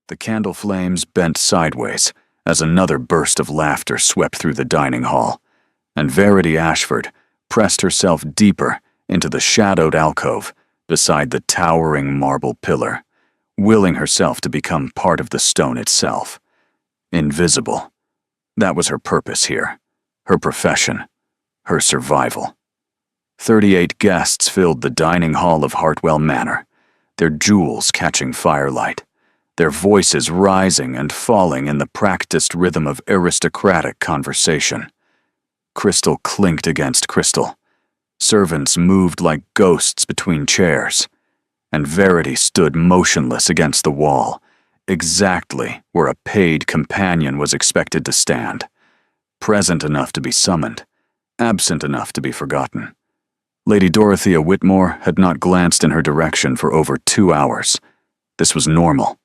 The candle flames bent sideways as another burst of laughter swept through the dining hall, and Verity Ashford pressed herself deeper into the shadowed alcove beside the towering marble pillar, willing herself to become part of the stone itself. Invisible. That was her purpose here, her profession, her survival. 38 guests filled the dining hall of Hartwell Manor, their jewels catching firelight, their voices rising and falling in the practiced rhythm of aristocratic conversation. Crystal clinked against crystal. Servants moved like ghosts between chairs, and Verity stood motionless against the wall, exactly where a paid companion was expected to stand, present enough to be summoned, absent enough to be forgotten. Lady Dorothea Whitmore had not glanced in her direction for over 2 hours. This was normal.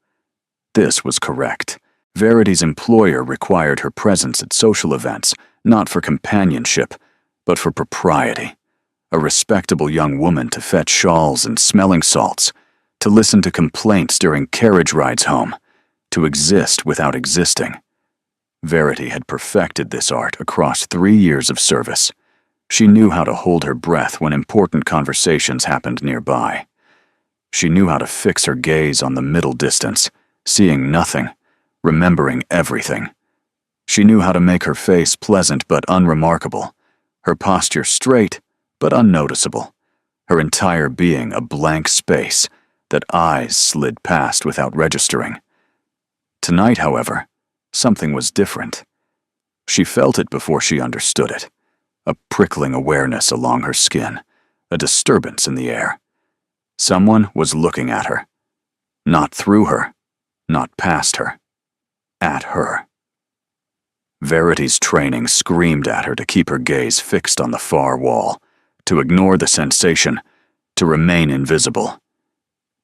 This was correct. Verity's employer required her presence at social events, not for companionship, but for propriety. A respectable young woman to fetch shawls and smelling salts, to listen to complaints during carriage rides home, to exist without existing. Verity had perfected this art across 3 years of service. She knew how to hold her breath when important conversations happened nearby. She knew how to fix her gaze on the middle distance, seeing nothing, remembering everything. She knew how to make her face pleasant but unremarkable, her posture straight but unnoticeable, her entire being a blank space that eyes slid past without registering. Tonight, however, something was different. She felt it before she understood it, a prickling awareness along her skin, a disturbance in the air. Someone was looking at her, not through her, not past her, at her. Verity's training screamed at her to keep her gaze fixed on the far wall, to ignore the sensation, to remain invisible.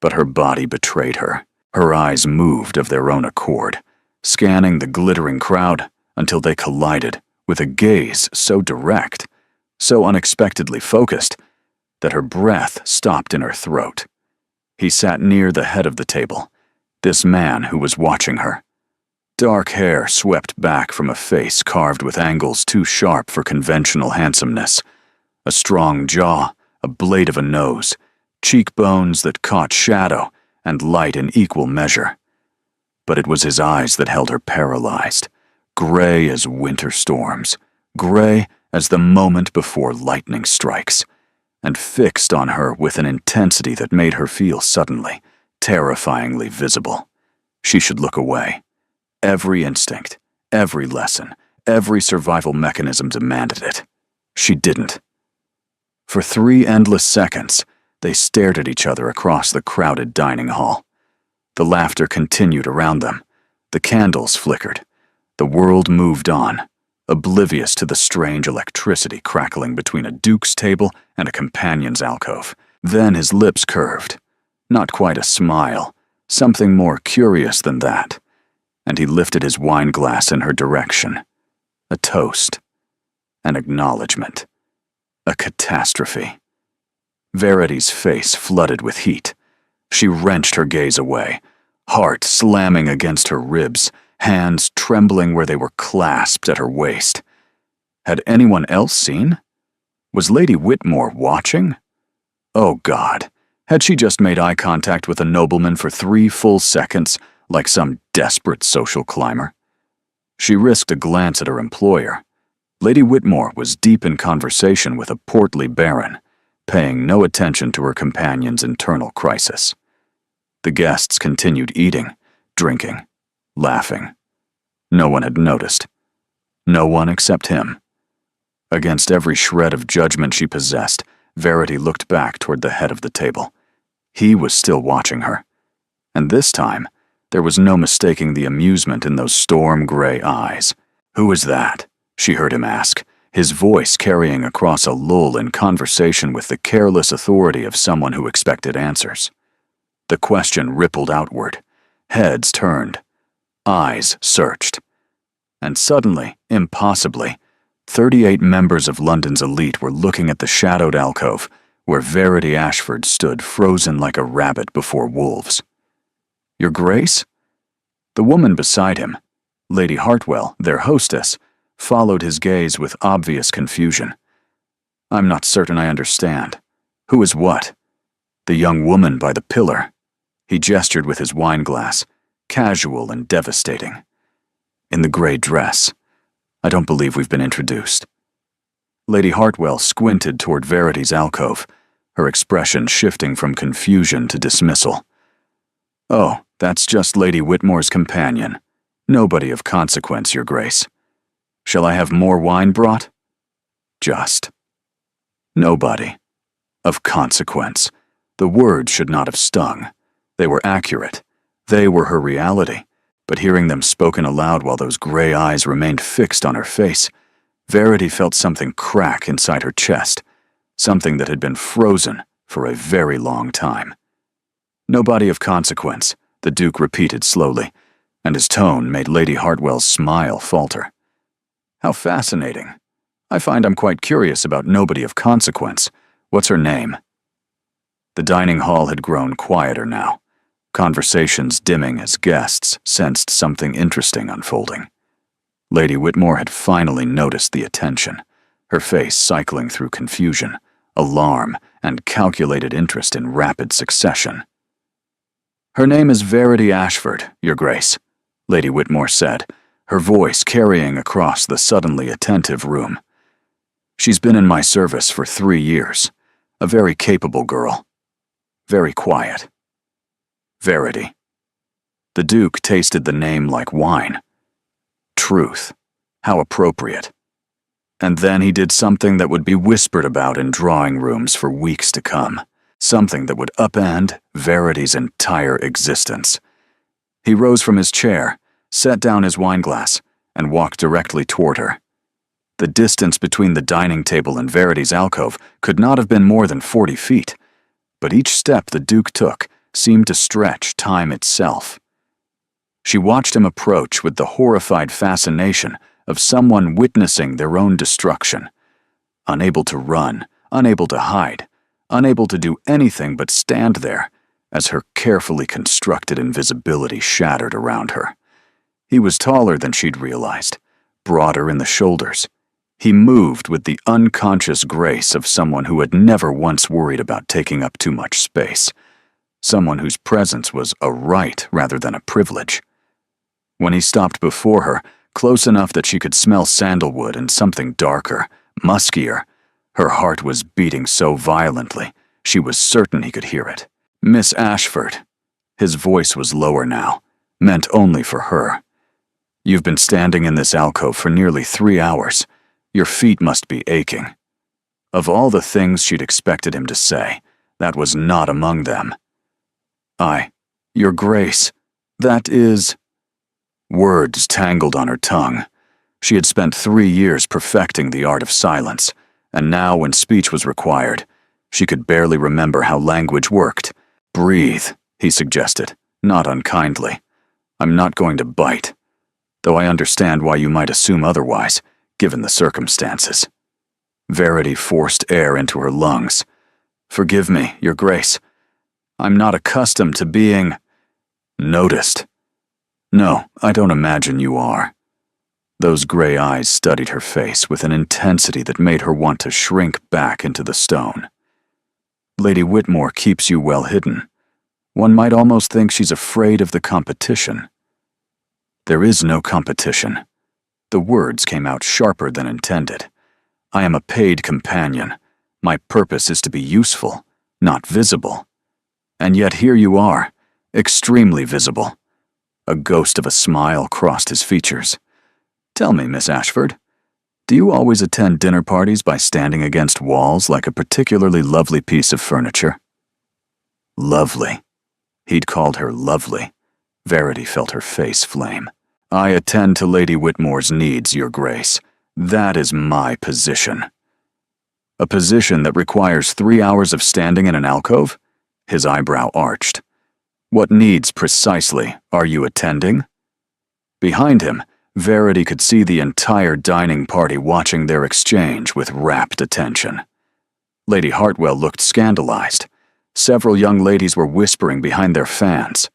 But her body betrayed her. Her eyes moved of their own accord, scanning the glittering crowd until they collided with a gaze so direct, so unexpectedly focused, that her breath stopped in her throat. He sat near the head of the table, this man who was watching her. Dark hair swept back from a face carved with angles too sharp for conventional handsomeness, a strong jaw, a blade of a nose, cheekbones that caught shadow and light in equal measure. But it was his eyes that held her paralyzed, gray as winter storms, gray as the moment before lightning strikes, and fixed on her with an intensity that made her feel suddenly, terrifyingly visible. She should look away. Every instinct, every lesson, every survival mechanism demanded it. She didn't. For 3 endless seconds, they stared at each other across the crowded dining hall. The laughter continued around them. The candles flickered. The world moved on, oblivious to the strange electricity crackling between a duke's table and a companion's alcove. Then his lips curved. Not quite a smile, something more curious than that. And he lifted his wine glass in her direction. A toast. An acknowledgement. A catastrophe. Verity's face flooded with heat. She wrenched her gaze away, heart slamming against her ribs, hands trembling where they were clasped at her waist. Had anyone else seen? Was Lady Whitmore watching? Oh God, had she just made eye contact with a nobleman for 3 full seconds, like some desperate social climber? She risked a glance at her employer. Lady Whitmore was deep in conversation with a portly baron, paying no attention to her companion's internal crisis. The guests continued eating, drinking, laughing. No one had noticed. No one except him. Against every shred of judgment she possessed, Verity looked back toward the head of the table. He was still watching her. And this time, there was no mistaking the amusement in those storm-gray eyes. "Who is that?" she heard him ask, his voice carrying across a lull in conversation with the careless authority of someone who expected answers. The question rippled outward. Heads turned. Eyes searched. And suddenly, impossibly, 38 members of London's elite were looking at the shadowed alcove where Verity Ashford stood frozen like a rabbit before wolves. "Your Grace?" The woman beside him, Lady Hartwell, their hostess, followed his gaze with obvious confusion. "I'm not certain I understand. Who is what?" "The young woman by the pillar." He gestured with his wine glass, casual and devastating. "In the gray dress. I don't believe we've been introduced." Lady Hartwell squinted toward Verity's alcove, her expression shifting from confusion to dismissal. "Oh, that's just Lady Whitmore's companion. Nobody of consequence, Your Grace. Shall I have more wine brought?" "Just." Nobody. Of consequence. The words should not have stung. They were accurate. They were her reality. But hearing them spoken aloud while those gray eyes remained fixed on her face, Verity felt something crack inside her chest, something that had been frozen for a very long time. "Nobody of consequence," the Duke repeated slowly, and his tone made Lady Hartwell's smile falter. "How fascinating. I find I'm quite curious about nobody of consequence. What's her name?" The dining hall had grown quieter now, conversations dimming as guests sensed something interesting unfolding. Lady Whitmore had finally noticed the attention, her face cycling through confusion, alarm, and calculated interest in rapid succession. "Her name is Verity Ashford, Your Grace," Lady Whitmore said, her voice carrying across the suddenly attentive room. "She's been in my service for 3 years. A very capable girl. Very quiet. Verity." The Duke tasted the name like wine. Truth. How appropriate. And then he did something that would be whispered about in drawing rooms for weeks to come. Something that would upend Verity's entire existence. He rose from his chair, set down his wineglass, and walked directly toward her. The distance between the dining table and Verity's alcove could not have been more than 40 feet, but each step the Duke took seemed to stretch time itself. She watched him approach with the horrified fascination of someone witnessing their own destruction, unable to run, unable to hide, unable to do anything but stand there as her carefully constructed invisibility shattered around her. He was taller than she'd realized, broader in the shoulders. He moved with the unconscious grace of someone who had never once worried about taking up too much space, someone whose presence was a right rather than a privilege. When he stopped before her, close enough that she could smell sandalwood and something darker, muskier, her heart was beating so violently, she was certain he could hear it. "Miss Ashford." His voice was lower now, meant only for her. "You've been standing in this alcove for nearly 3 hours. Your feet must be aching." Of all the things she'd expected him to say, that was not among them. Your Grace, that is..." Words tangled on her tongue. She had spent 3 years perfecting the art of silence, and now when speech was required, she could barely remember how language worked. "Breathe," he suggested, not unkindly. "I'm not going to bite, though I understand why you might assume otherwise, given the circumstances." Verity forced air into her lungs. "Forgive me, Your Grace. I'm not accustomed to being noticed." "No, I don't imagine you are." Those gray eyes studied her face with an intensity that made her want to shrink back into the stone. "Lady Whitmore keeps you well hidden. One might almost think she's afraid of the competition." "There is no competition." The words came out sharper than intended. "I am a paid companion. My purpose is to be useful, not visible. And yet here you are, extremely visible." A ghost of a smile crossed his features. "Tell me, Miss Ashford, do you always attend dinner parties by standing against walls like a particularly lovely piece of furniture?" Lovely. He'd called her lovely. Verity felt her face flame. "I attend to Lady Whitmore's needs, Your Grace. That is my position." "A position that requires 3 hours of standing in an alcove?" His eyebrow arched. "What needs precisely are you attending?" Behind him, Verity could see the entire dining party watching their exchange with rapt attention. Lady Hartwell looked scandalized. Several young ladies were whispering behind their fans.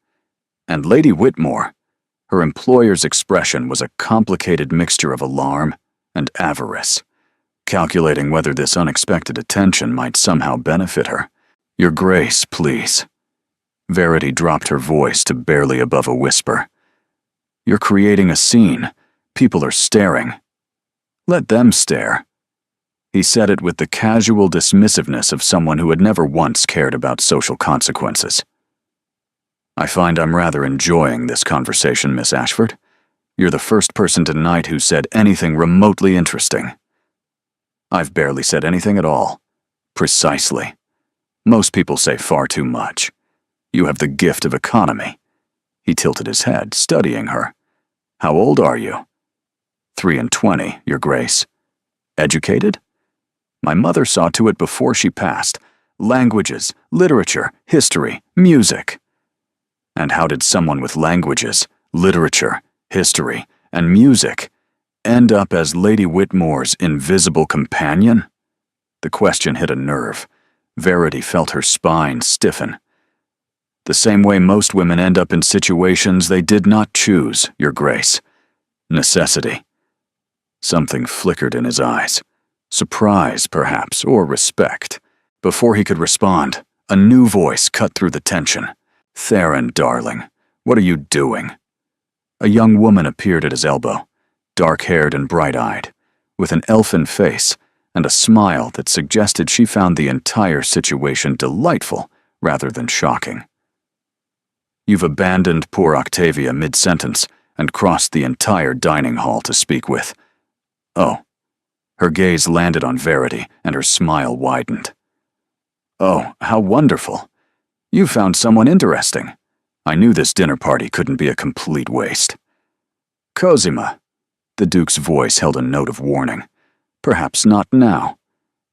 And Lady Whitmore, Her employer's expression was a complicated mixture of alarm and avarice, calculating whether this unexpected attention might somehow benefit her. "Your Grace, please." Verity dropped her voice to barely above a whisper. "You're creating a scene. People are staring. Let them stare." He said it with the casual dismissiveness of someone who had never once cared about social consequences. "I find I'm rather enjoying this conversation, Miss Ashford. You're the first person tonight who said anything remotely interesting." "I've barely said anything at all." "Precisely. Most people say far too much. You have the gift of economy." He tilted his head, studying her. "How old are you?" 23, Your Grace." "Educated?" "My mother saw to it before she passed. Languages, literature, history, music." "And how did someone with languages, literature, history, and music end up as Lady Whitmore's invisible companion?" The question hit a nerve. Verity felt her spine stiffen. "The same way most women end up in situations they did not choose, Your Grace. Necessity." Something flickered in his eyes. Surprise, perhaps, or respect. Before he could respond, a new voice cut through the tension. "Theron, darling, what are you doing?" A young woman appeared at his elbow, dark-haired and bright-eyed, with an elfin face and a smile that suggested she found the entire situation delightful rather than shocking. "You've abandoned poor Octavia mid-sentence and crossed the entire dining hall to speak with." "Oh." Her gaze landed on Verity, and her smile widened. "Oh, how wonderful. You found someone interesting. I knew this dinner party couldn't be a complete waste." "Cosima." The Duke's voice held a note of warning. "Perhaps not now.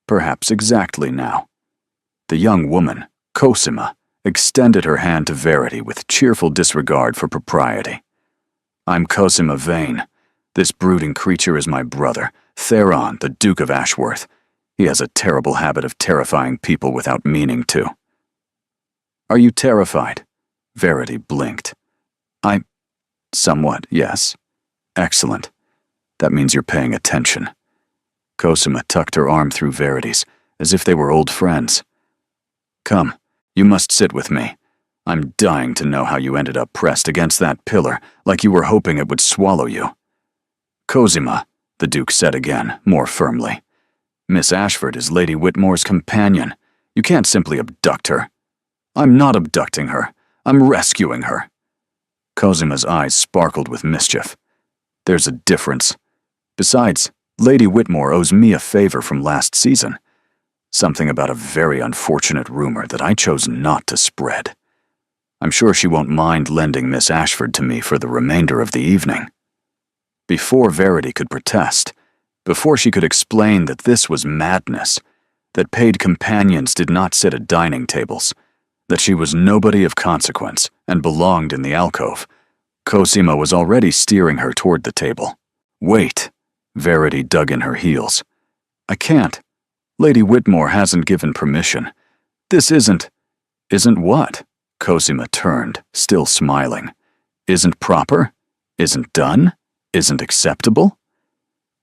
Perhaps exactly now." The young woman, Cosima, extended her hand to Verity with cheerful disregard for propriety. "I'm Cosima Vane. This brooding creature is my brother, Theron, the Duke of Ashworth. He has a terrible habit of terrifying people without meaning to." "Are you terrified?" Verity blinked. Somewhat, yes." "Excellent. That means you're paying attention." Cosima tucked her arm through Verity's, as if they were old friends. "Come, you must sit with me. I'm dying to know how you ended up pressed against that pillar, like you were hoping it would swallow you." "Cosima," the Duke said again, more firmly. "Miss Ashford is Lady Whitmore's companion. You can't simply abduct her." "I'm not abducting her. I'm rescuing her." Cosima's eyes sparkled with mischief. "There's a difference. Besides, Lady Whitmore owes me a favor from last season. Something about a very unfortunate rumor that I chose not to spread. I'm sure she won't mind lending Miss Ashford to me for the remainder of the evening." Before Verity could protest, before she could explain that this was madness, that paid companions did not sit at dining tables, that she was nobody of consequence and belonged in the alcove, Cosima was already steering her toward the table. "Wait." Verity dug in her heels. "I can't. Lady Whitmore hasn't given permission. This isn't..." "Isn't what?" Cosima turned, still smiling. "Isn't proper? Isn't done? Isn't acceptable?"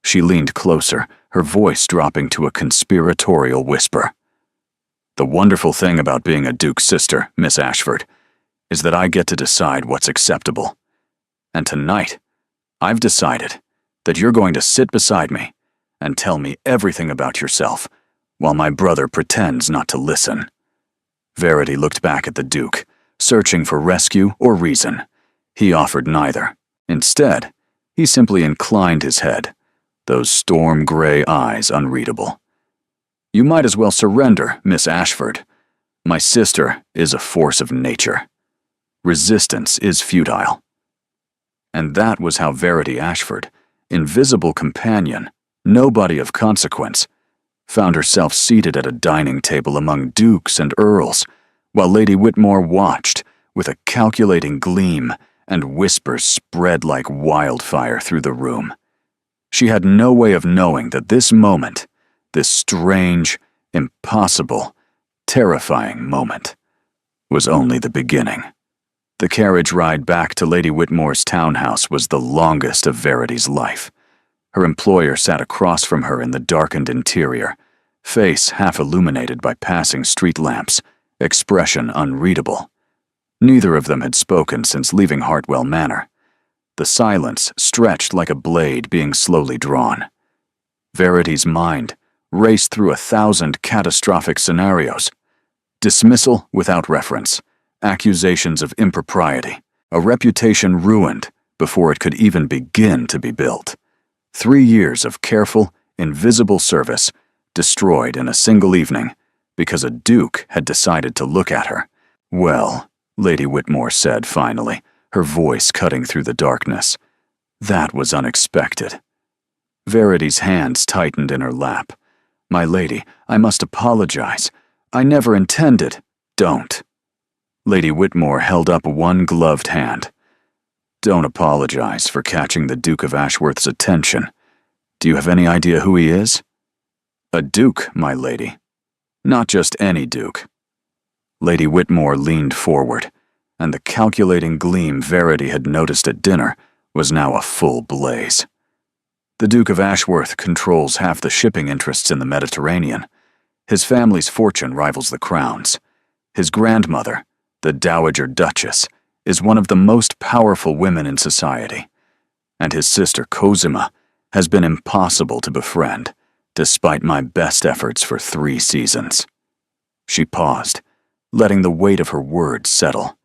She leaned closer, her voice dropping to a conspiratorial whisper. "The wonderful thing about being a Duke's sister, Miss Ashford, is that I get to decide what's acceptable. And tonight, I've decided that you're going to sit beside me and tell me everything about yourself, while my brother pretends not to listen." Verity looked back at the Duke, searching for rescue or reason. He offered neither. Instead, he simply inclined his head, those storm-gray eyes unreadable. "You might as well surrender, Miss Ashford. My sister is a force of nature. Resistance is futile." And that was how Verity Ashford, invisible companion, nobody of consequence, found herself seated at a dining table among dukes and earls, while Lady Whitmore watched with a calculating gleam and whispers spread like wildfire through the room. She had no way of knowing that this moment, this strange, impossible, terrifying moment, was only the beginning. The carriage ride back to Lady Whitmore's townhouse was the longest of Verity's life. Her employer sat across from her in the darkened interior, face half illuminated by passing street lamps, expression unreadable. Neither of them had spoken since leaving Hartwell Manor. The silence stretched like a blade being slowly drawn. Verity's mind raced through 1,000 catastrophic scenarios. Dismissal without reference, accusations of impropriety, a reputation ruined before it could even begin to be built. 3 years of careful, invisible service destroyed in a single evening because a duke had decided to look at her. "Well," Lady Whitmore said finally, her voice cutting through the darkness, "that was unexpected." Verity's hands tightened in her lap. "My lady, I must apologize. I never intended—" "Don't." Lady Whitmore held up one gloved hand. "Don't apologize for catching the Duke of Ashworth's attention. Do you have any idea who he is?" "A duke, my lady. Not just any duke." Lady Whitmore leaned forward, and the calculating gleam Verity had noticed at dinner was now a full blaze. "The Duke of Ashworth controls half the shipping interests in the Mediterranean. His family's fortune rivals the crown's. His grandmother, the Dowager Duchess, is one of the most powerful women in society. And his sister Cosima has been impossible to befriend, despite my best efforts for 3 seasons." She paused, letting the weight of her words settle.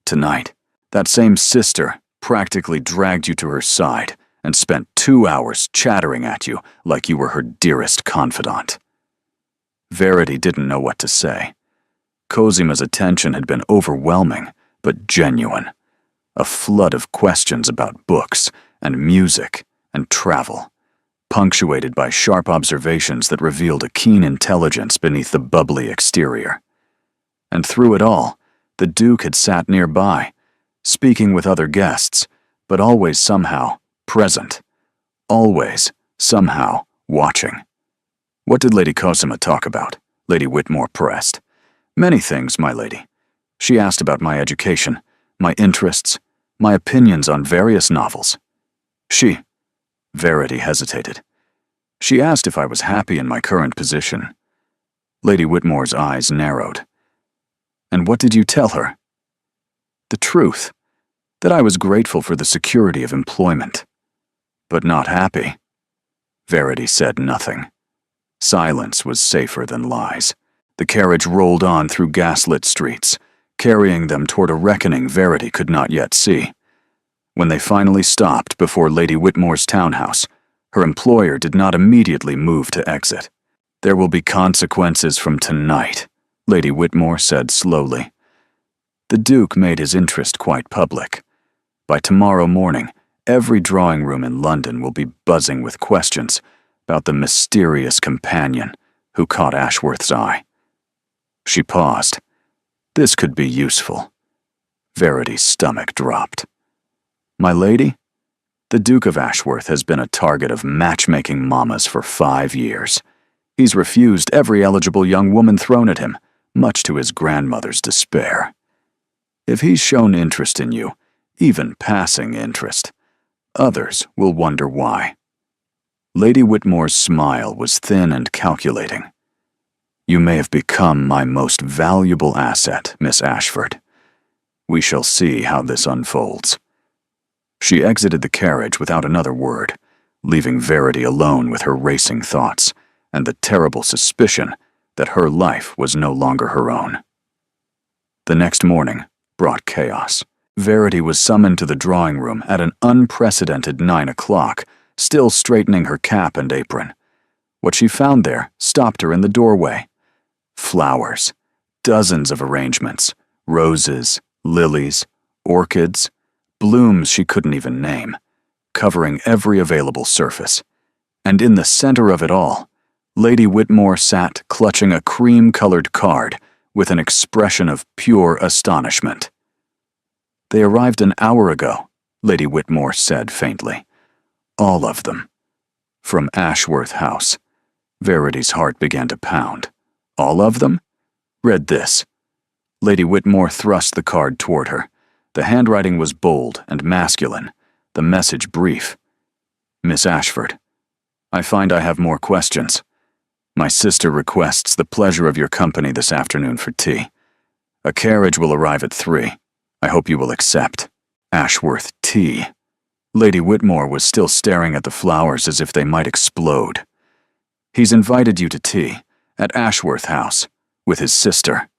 "Tonight, that same sister practically dragged you to her side and spent 2 hours chattering at you like you were her dearest confidant." Verity didn't know what to say. Cosima's attention had been overwhelming, but genuine. A flood of questions about books and music and travel, punctuated by sharp observations that revealed a keen intelligence beneath the bubbly exterior. And through it all, the Duke had sat nearby, speaking with other guests, but always somehow present, always somehow watching. "What did Lady Cosima talk about?" Lady Whitmore pressed. "Many things, my lady. She asked about my education, my interests, my opinions on various novels. Verity hesitated. "She asked if I was happy in my current position." Lady Whitmore's eyes narrowed. "And what did you tell her?" "The truth, that I was grateful for the security of employment." "But not happy?" Verity said nothing. Silence was safer than lies. The carriage rolled on through gaslit streets, carrying them toward a reckoning Verity could not yet see. When they finally stopped before Lady Whitmore's townhouse, her employer did not immediately move to exit. "There will be consequences from tonight," Lady Whitmore said slowly. The Duke made his interest quite public. By tomorrow morning, every drawing room in London will be buzzing with questions about the mysterious companion who caught Ashworth's eye. She paused. This could be useful. Verity's stomach dropped. "My lady, the Duke of Ashworth has been a target of matchmaking mamas for 5 years. He's refused every eligible young woman thrown at him, much to his grandmother's despair. If he's shown interest in you, even passing interest, others will wonder why." Lady Whitmore's smile was thin and calculating. "You may have become my most valuable asset, Miss Ashford. We shall see how this unfolds." She exited the carriage without another word, leaving Verity alone with her racing thoughts and the terrible suspicion that her life was no longer her own. The next morning brought chaos. Verity was summoned to the drawing room at an unprecedented 9 o'clock, still straightening her cap and apron. What she found there stopped her in the doorway. Flowers, dozens of arrangements, roses, lilies, orchids, blooms she couldn't even name, covering every available surface. And in the center of it all, Lady Whitmore sat clutching a cream-colored card with an expression of pure astonishment. "They arrived an hour ago," Lady Whitmore said faintly. "All of them. From Ashworth House." Verity's heart began to pound. "All of them? Read this." Lady Whitmore thrust the card toward her. The handwriting was bold and masculine, the message brief. Miss Ashford, I find I have more questions. My sister requests the pleasure of your company this afternoon for tea. A carriage will arrive at 3. I hope you will accept. Ashworth tea. Lady Whitmore was still staring at the flowers as if they might explode. He's invited you to tea, at Ashworth House, with his sister.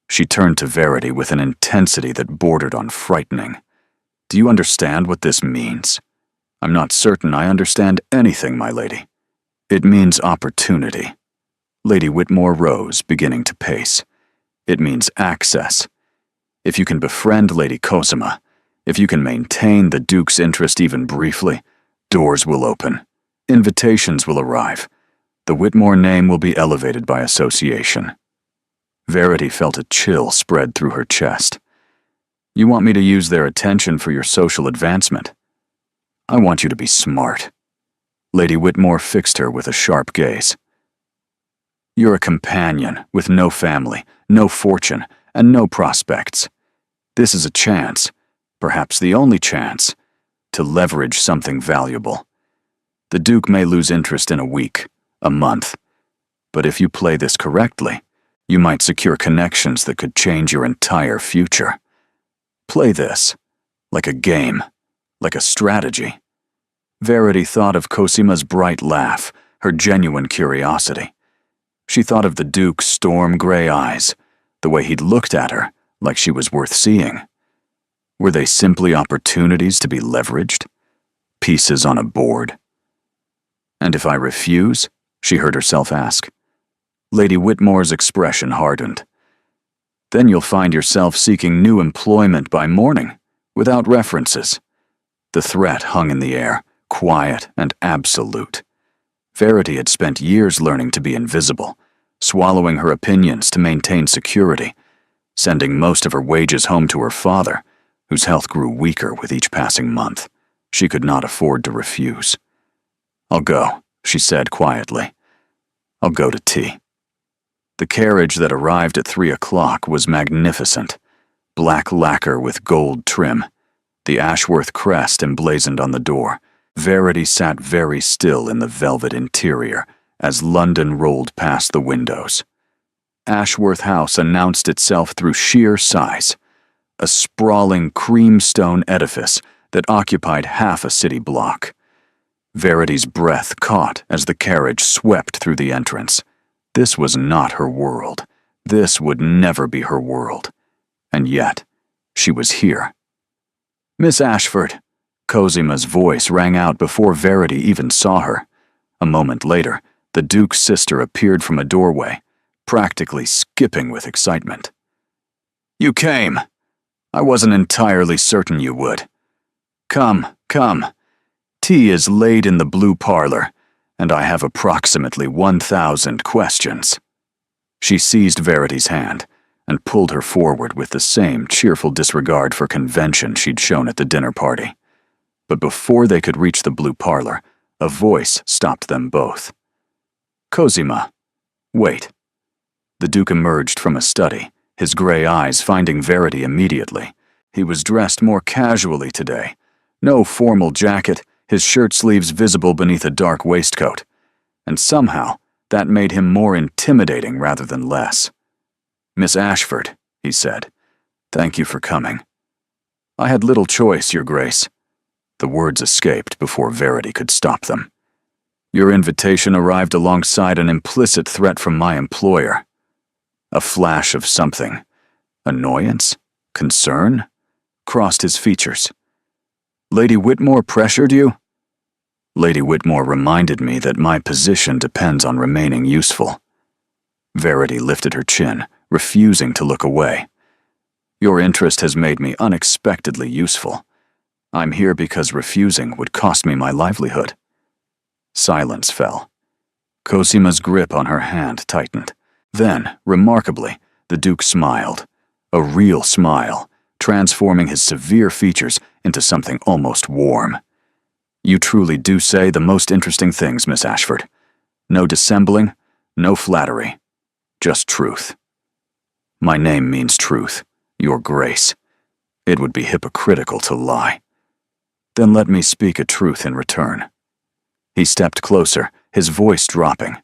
She turned to Verity with an intensity that bordered on frightening. Do you understand what this means? I'm not certain I understand anything, my lady. It means opportunity. Lady Whitmore rose, beginning to pace. It means access. If you can befriend Lady Cosima, if you can maintain the Duke's interest even briefly, doors will open. Invitations will arrive. The Whitmore name will be elevated by association. Verity felt a chill spread through her chest. You want me to use their attention for your social advancement? I want you to be smart. Lady Whitmore fixed her with a sharp gaze. You're a companion with no family, no fortune, and no prospects. This is a chance, perhaps the only chance, to leverage something valuable. The Duke may lose interest in a week, a month, but if you play this correctly, you might secure connections that could change your entire future. Play this, like a game, like a strategy. Verity thought of Cosima's bright laugh, her genuine curiosity. She thought of the Duke's storm-gray eyes, the way he'd looked at her, like she was worth seeing. Were they simply opportunities to be leveraged? Pieces on a board? And if I refuse? She heard herself ask. Lady Whitmore's expression hardened. Then you'll find yourself seeking new employment by morning, without references. The threat hung in the air, quiet and absolute. Verity had spent years learning to be invisible, swallowing her opinions to maintain security, sending most of her wages home to her father, whose health grew weaker with each passing month. She could not afford to refuse. I'll go, she said quietly. I'll go to tea. The carriage that arrived at 3 o'clock was magnificent, black lacquer with gold trim, the Ashworth crest emblazoned on the door. Verity sat very still in the velvet interior as London rolled past the windows. Ashworth House announced itself through sheer size, a sprawling creamstone edifice that occupied half a city block. Verity's breath caught as the carriage swept through the entrance. This was not her world. This would never be her world. And yet, she was here. Miss Ashford. Cosima's voice rang out before Verity even saw her. A moment later, the Duke's sister appeared from a doorway, practically skipping with excitement. You came. I wasn't entirely certain you would. Come, come. Tea is laid in the blue parlor, and I have approximately 1,000 questions. She seized Verity's hand and pulled her forward with the same cheerful disregard for convention she'd shown at the dinner party. But before they could reach the blue parlor, a voice stopped them both. Cosima, wait. The Duke emerged from a study, his gray eyes finding Verity immediately. He was dressed more casually today. No formal jacket, his shirt sleeves visible beneath a dark waistcoat. And somehow, that made him more intimidating rather than less. Miss Ashford, he said, thank you for coming. I had little choice, Your Grace. The words escaped before Verity could stop them. Your invitation arrived alongside an implicit threat from my employer. A flash of something, annoyance, concern, crossed his features. Lady Whitmore pressured you? Lady Whitmore reminded me that my position depends on remaining useful. Verity lifted her chin, refusing to look away. Your interest has made me unexpectedly useful. I'm here because refusing would cost me my livelihood. Silence fell. Cosima's grip on her hand tightened. Then, remarkably, the Duke smiled. A real smile, transforming his severe features into something almost warm. You truly do say the most interesting things, Miss Ashford. No dissembling, no flattery, just truth. My name means truth, Your Grace. It would be hypocritical to lie. Then let me speak a truth in return. He stepped closer, his voice dropping.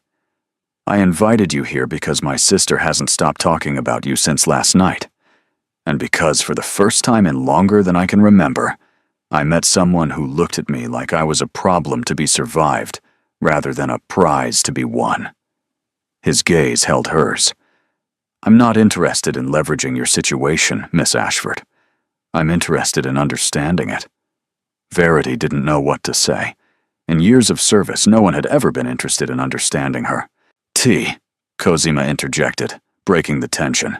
I invited you here because my sister hasn't stopped talking about you since last night. And because for the first time in longer than I can remember, I met someone who looked at me like I was a problem to be survived rather than a prize to be won. His gaze held hers. I'm not interested in leveraging your situation, Miss Ashford. I'm interested in understanding it. Verity didn't know what to say. In years of service, no one had ever been interested in understanding her. Tea, Cosima interjected, breaking the tension.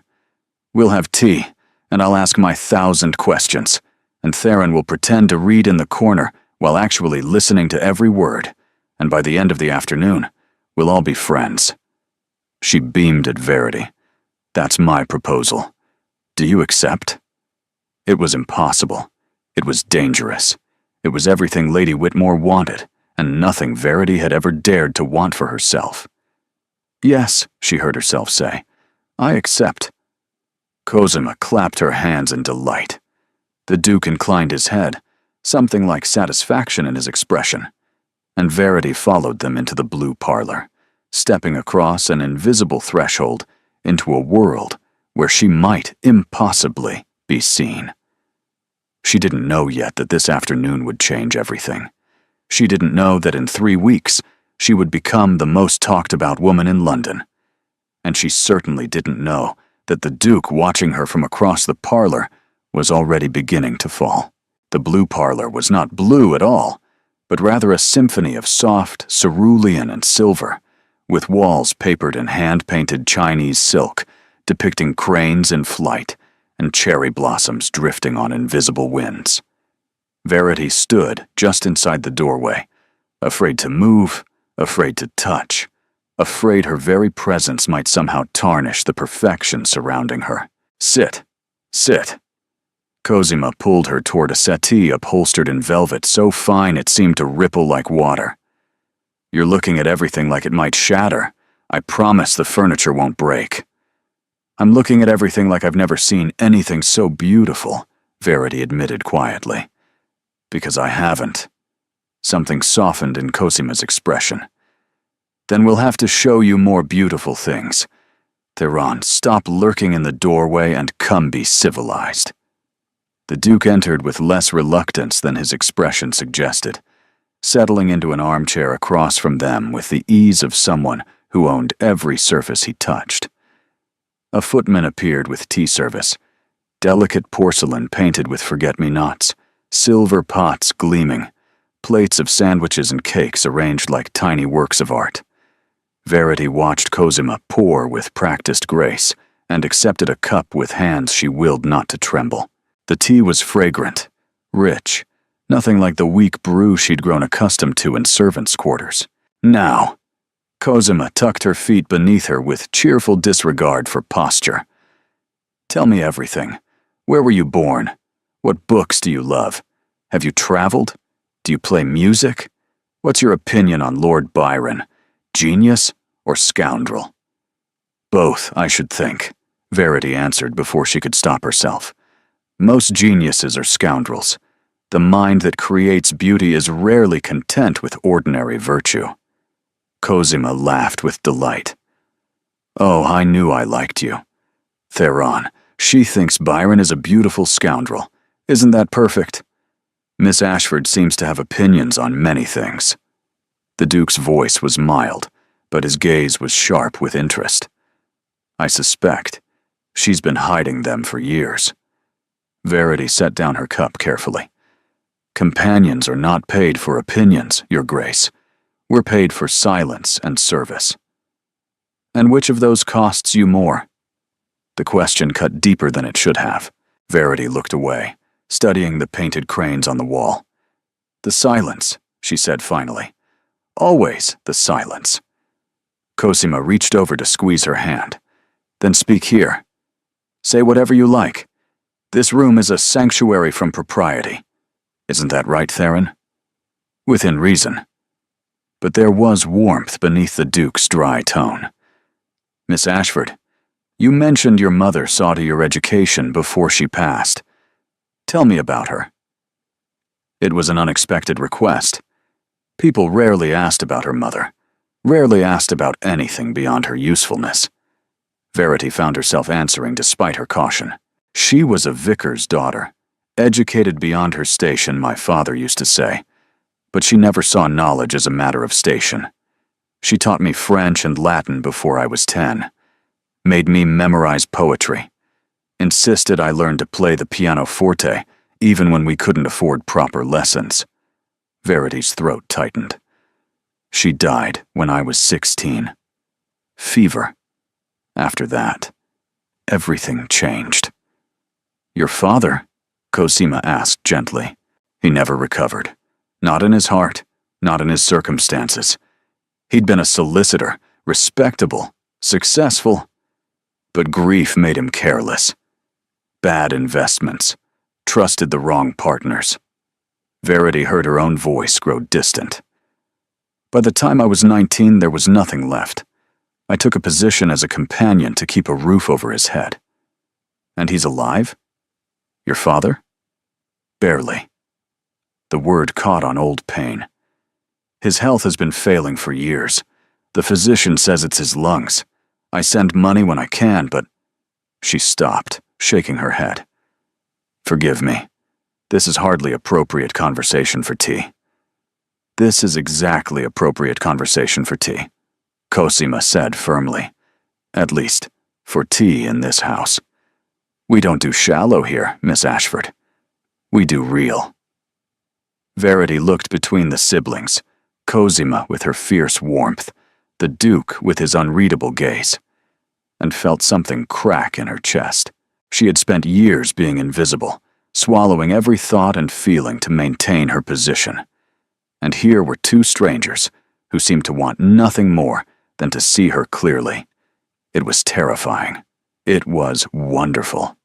We'll have tea, and I'll ask my 1,000 questions, and Theron will pretend to read in the corner while actually listening to every word, and by the end of the afternoon, we'll all be friends. She beamed at Verity. That's my proposal. Do you accept? It was impossible. It was dangerous. It was everything Lady Whitmore wanted, and nothing Verity had ever dared to want for herself. Yes, she heard herself say. I accept. Cosima clapped her hands in delight. The Duke inclined his head, something like satisfaction in his expression, and Verity followed them into the blue parlor, stepping across an invisible threshold into a world where she might impossibly be seen. She didn't know yet that this afternoon would change everything. She didn't know that in 3 weeks she would become the most talked about woman in London. And she certainly didn't know that the Duke watching her from across the parlor was already beginning to fall. The blue parlor was not blue at all, but rather a symphony of soft cerulean and silver, with walls papered in hand-painted Chinese silk, depicting cranes in flight and cherry blossoms drifting on invisible winds. Verity stood just inside the doorway, afraid to move, afraid to touch, afraid her very presence might somehow tarnish the perfection surrounding her. Sit, sit. Cosima pulled her toward a settee upholstered in velvet so fine it seemed to ripple like water. You're looking at everything like it might shatter. I promise the furniture won't break. I'm looking at everything like I've never seen anything so beautiful, Verity admitted quietly. Because I haven't. Something softened in Cosima's expression. Then we'll have to show you more beautiful things. Theron, stop lurking in the doorway and come be civilized. The Duke entered with less reluctance than his expression suggested, settling into an armchair across from them with the ease of someone who owned every surface he touched. A footman appeared with tea service, delicate porcelain painted with forget-me-nots, silver pots gleaming, plates of sandwiches and cakes arranged like tiny works of art. Verity watched Cosima pour with practiced grace and accepted a cup with hands she willed not to tremble. The tea was fragrant, rich, nothing like the weak brew she'd grown accustomed to in servants' quarters. Now, Cosima tucked her feet beneath her with cheerful disregard for posture. Tell me everything. Where were you born? What books do you love? Have you traveled? Do you play music? What's your opinion on Lord Byron? Genius or scoundrel? Both, I should think, Verity answered before she could stop herself. Most geniuses are scoundrels. The mind that creates beauty is rarely content with ordinary virtue. Cosima laughed with delight. Oh, I knew I liked you. Theron, she thinks Byron is a beautiful scoundrel. Isn't that perfect? Miss Ashford seems to have opinions on many things. The Duke's voice was mild, but his gaze was sharp with interest. I suspect she's been hiding them for years. Verity set down her cup carefully. Companions are not paid for opinions, Your Grace. We're paid for silence and service. And which of those costs you more? The question cut deeper than it should have. Verity looked away, studying the painted cranes on the wall. The silence, she said finally. Always the silence. Cosima reached over to squeeze her hand. Then speak here. Say whatever you like. This room is a sanctuary from propriety. Isn't that right, Theron? Within reason. But there was warmth beneath the Duke's dry tone. Miss Ashford, you mentioned your mother saw to your education before she passed. Tell me about her." It was an unexpected request. People rarely asked about her mother, rarely asked about anything beyond her usefulness. Verity found herself answering despite her caution. She was a vicar's daughter, educated beyond her station, my father used to say, but she never saw knowledge as a matter of station. She taught me French and Latin before I was 10, made me memorize poetry, insisted I learn to play the pianoforte even when we couldn't afford proper lessons. Verity's throat tightened. She died when I was 16. Fever. After that, everything changed. "Your father?" Cosima asked gently. "He never recovered. Not in his heart, not in his circumstances. He'd been a solicitor, respectable, successful, but grief made him careless. Bad investments, trusted the wrong partners." Verity heard her own voice grow distant. "By the time I was 19, there was nothing left. I took a position as a companion to keep a roof over his head." "And he's alive? Your father?" "Barely." The word caught on old pain. "His health has been failing for years. The physician says it's his lungs. I send money when I can, but—" She stopped, shaking her head. "Forgive me. This is hardly appropriate conversation for tea." "This is exactly appropriate conversation for tea," Cosima said firmly. "At least, for tea in this house. We don't do shallow here, Miss Ashford. We do real." Verity looked between the siblings, Cosima with her fierce warmth, the Duke with his unreadable gaze, and felt something crack in her chest. She had spent years being invisible, swallowing every thought and feeling to maintain her position. And here were two strangers who seemed to want nothing more than to see her clearly. It was terrifying. It was wonderful.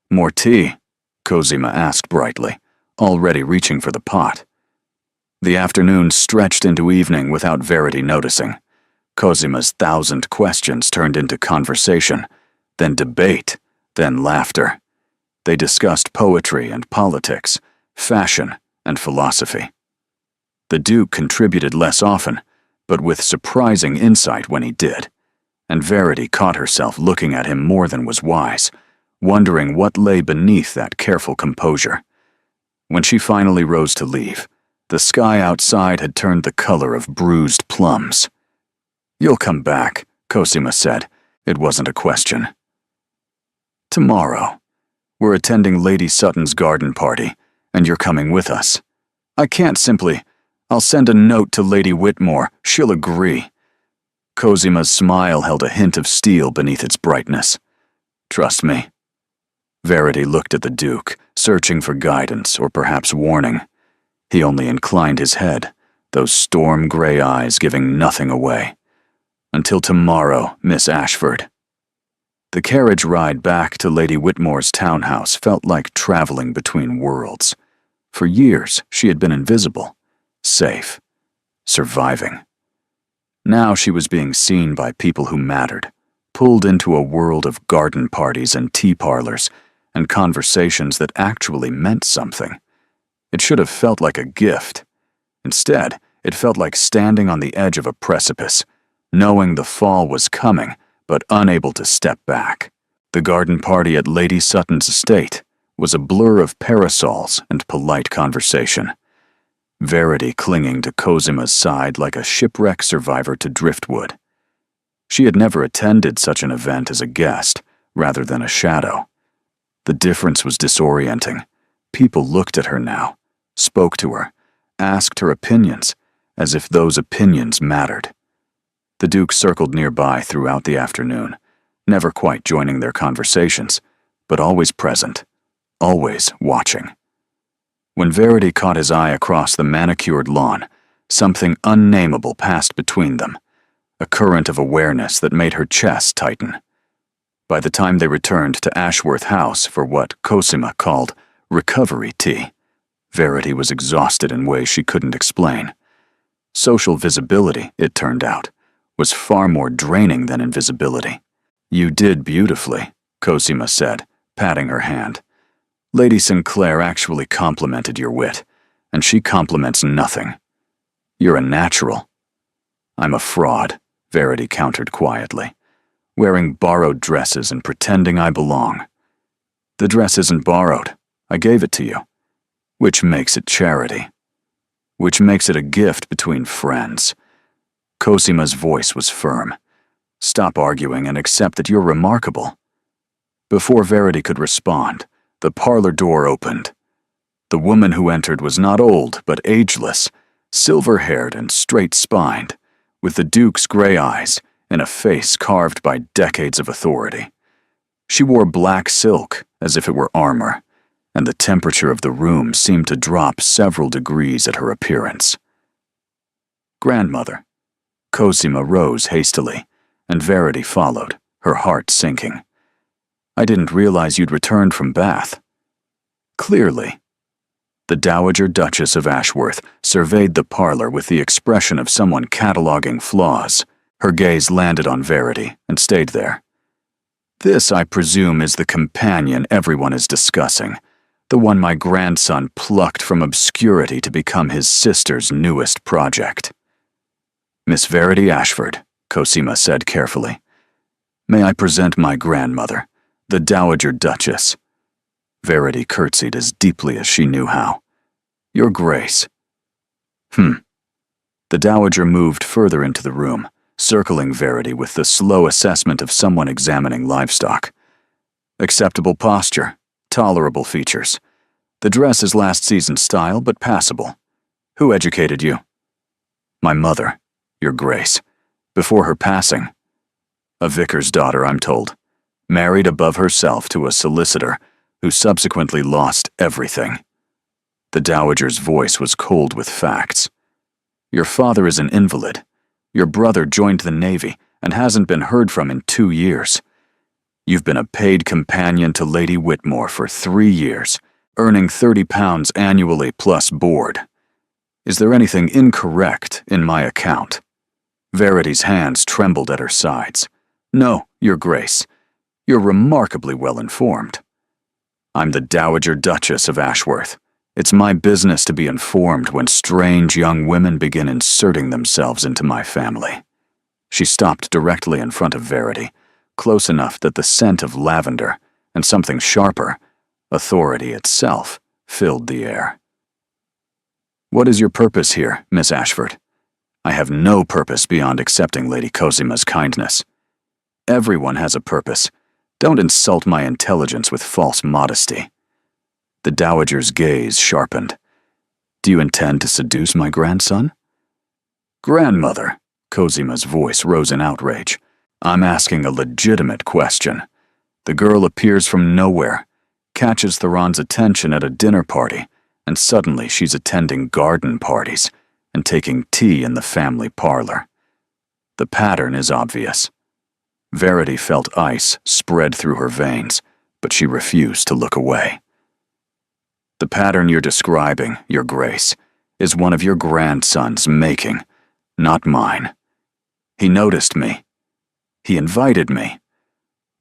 "More tea?" Cosima asked brightly, already reaching for the pot. The afternoon stretched into evening without Verity noticing. Cosima's 1,000 questions turned into conversation, then debate, then laughter. They discussed poetry and politics, fashion and philosophy. The Duke contributed less often, but with surprising insight when he did, and Verity caught herself looking at him more than was wise, wondering what lay beneath that careful composure. When she finally rose to leave, the sky outside had turned the color of bruised plums. "You'll come back," Cosima said. It wasn't a question. "Tomorrow. We're attending Lady Sutton's garden party, and you're coming with us. I can't simply— I'll send a note to Lady Whitmore. She'll agree." Cosima's smile held a hint of steel beneath its brightness. "Trust me." Verity looked at the Duke, searching for guidance or perhaps warning. He only inclined his head, those storm-gray eyes giving nothing away. "Until tomorrow, Miss Ashford." The carriage ride back to Lady Whitmore's townhouse felt like traveling between worlds. For years, she had been invisible, safe, surviving. Now she was being seen by people who mattered, pulled into a world of garden parties and tea parlors, and conversations that actually meant something. It should have felt like a gift. Instead, it felt like standing on the edge of a precipice, knowing the fall was coming, but unable to step back. The garden party at Lady Sutton's estate was a blur of parasols and polite conversation. Verity clinging to Cosima's side like a shipwreck survivor to driftwood. She had never attended such an event as a guest, rather than a shadow. The difference was disorienting. People looked at her now, spoke to her, asked her opinions, as if those opinions mattered. The Duke circled nearby throughout the afternoon, never quite joining their conversations, but always present, always watching. When Verity caught his eye across the manicured lawn, something unnameable passed between them, a current of awareness that made her chest tighten. By the time they returned to Ashworth House for what Cosima called recovery tea, Verity was exhausted in ways she couldn't explain. Social visibility, it turned out, was far more draining than invisibility. "You did beautifully," Cosima said, patting her hand. Lady Sinclair actually complimented your wit, and she compliments nothing. You're a natural. I'm a fraud, Verity countered quietly, wearing borrowed dresses and pretending I belong. The dress isn't borrowed. I gave it to you, which makes it charity, which makes it a gift between friends. Cosima's voice was firm. Stop arguing and accept that you're remarkable. Before Verity could respond, the parlor door opened. The woman who entered was not old, but ageless, silver-haired and straight-spined, with the Duke's gray eyes and a face carved by decades of authority. She wore black silk as if it were armor, and the temperature of the room seemed to drop several degrees at her appearance. Grandmother. Cosima rose hastily, and Verity followed, her heart sinking. I didn't realize you'd returned from Bath. Clearly. The Dowager Duchess of Ashworth surveyed the parlor with the expression of someone cataloging flaws. Her gaze landed on Verity and stayed there. This, I presume, is the companion everyone is discussing, the one my grandson plucked from obscurity to become his sister's newest project. Miss Verity Ashford, Cosima said carefully. May I present my grandmother, the Dowager Duchess. Verity curtsied as deeply as she knew how. Your Grace. The Dowager moved further into the room, circling Verity with the slow assessment of someone examining livestock. Acceptable posture, tolerable features. The dress is last season's style, but passable. Who educated you? My mother, Your Grace, before her passing. A vicar's daughter, I'm told, married above herself to a solicitor who subsequently lost everything. The Dowager's voice was cold with facts. Your father is an invalid. Your brother joined the Navy and hasn't been heard from in 2 years. You've been a paid companion to Lady Whitmore for 3 years, earning £30 annually plus board. Is there anything incorrect in my account? Verity's hands trembled at her sides. No, Your Grace. You're remarkably well informed. I'm the Dowager Duchess of Ashworth. It's my business to be informed when strange young women begin inserting themselves into my family. She stopped directly in front of Verity, close enough that the scent of lavender, and something sharper, authority itself, filled the air. What is your purpose here, Miss Ashford? I have no purpose beyond accepting Lady Cosima's kindness. Everyone has a purpose. Don't insult my intelligence with false modesty. The Dowager's gaze sharpened. Do you intend to seduce my grandson? Grandmother, Cosima's voice rose in outrage. I'm asking a legitimate question. The girl appears from nowhere, catches Theron's attention at a dinner party, and suddenly she's attending garden parties and taking tea in the family parlor. The pattern is obvious. Verity felt ice spread through her veins, but she refused to look away. The pattern you're describing, Your Grace, is one of your grandson's making, not mine. He noticed me. He invited me.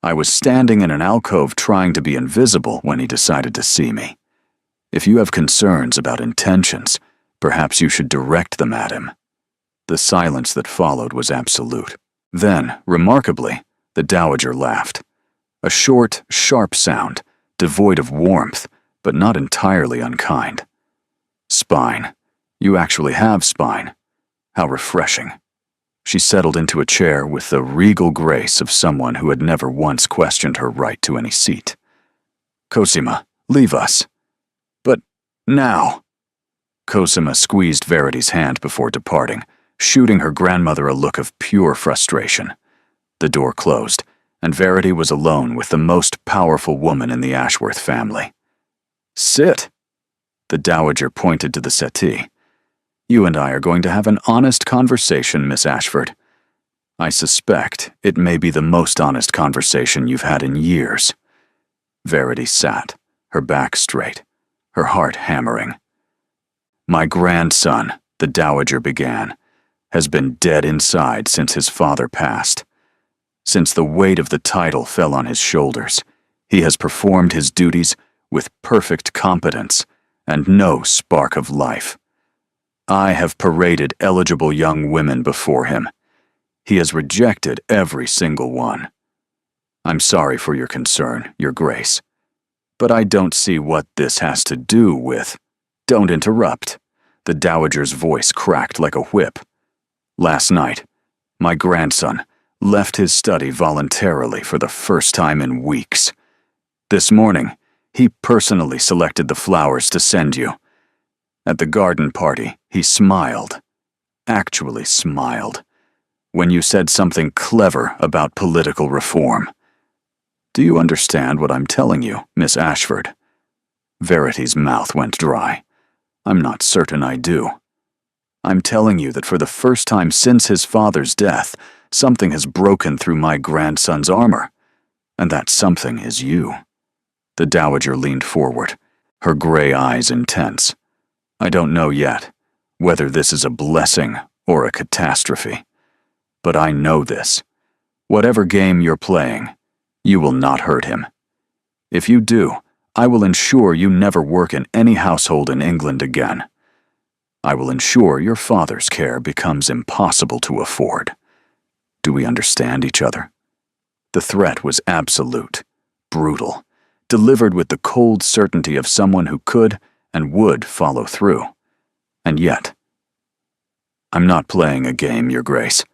I was standing in an alcove trying to be invisible when he decided to see me. If you have concerns about intentions, perhaps you should direct them at him. The silence that followed was absolute. Then, remarkably, the Dowager laughed. A short, sharp sound, devoid of warmth, but not entirely unkind. Spine. You actually have spine. How refreshing. She settled into a chair with the regal grace of someone who had never once questioned her right to any seat. Cosima, leave us. But now. Cosima squeezed Verity's hand before departing, shooting her grandmother a look of pure frustration. The door closed, and Verity was alone with the most powerful woman in the Ashworth family. Sit. The Dowager pointed to the settee. You and I are going to have an honest conversation, Miss Ashford. I suspect it may be the most honest conversation you've had in years. Verity sat, her back straight, her heart hammering. My grandson, the Dowager began, has been dead inside since his father passed. Since the weight of the title fell on his shoulders, he has performed his duties with perfect competence and no spark of life. I have paraded eligible young women before him. He has rejected every single one. I'm sorry for your concern, Your Grace, but I don't see what this has to do with— Don't interrupt. The dowager's voice cracked like a whip. Last night, my grandson left his study voluntarily for the first time in weeks. This morning, he personally selected the flowers to send you. At the garden party, he smiled, actually smiled, when you said something clever about political reform. Do you understand what I'm telling you, Miss Ashford? Verity's mouth went dry. I'm not certain I do. I'm telling you that for the first time since his father's death, something has broken through my grandson's armor, and that something is you. The dowager leaned forward, her gray eyes intense. I don't know yet whether this is a blessing or a catastrophe, but I know this. Whatever game you're playing, you will not hurt him. If you do, I will ensure you never work in any household in England again. I will ensure your father's care becomes impossible to afford. Do we understand each other? The threat was absolute, brutal, delivered with the cold certainty of someone who could and would follow through. And yet, I'm not playing a game, Your Grace.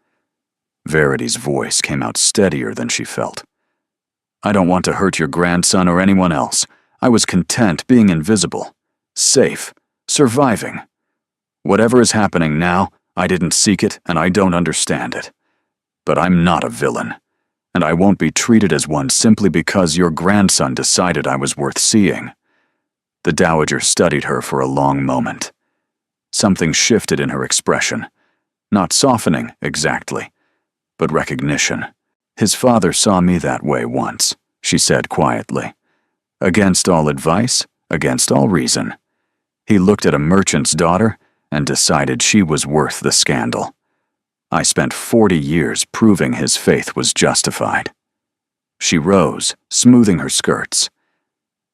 Verity's voice came out steadier than she felt. I don't want to hurt your grandson or anyone else. I was content being invisible, safe, surviving. Whatever is happening now, I didn't seek it and I don't understand it. But I'm not a villain, and I won't be treated as one simply because your grandson decided I was worth seeing. The dowager studied her for a long moment. Something shifted in her expression, not softening exactly, but recognition. His father saw me that way once, she said quietly. Against all advice, against all reason. He looked at a merchant's daughter and decided she was worth the scandal. I spent 40 years proving his faith was justified. She rose, smoothing her skirts.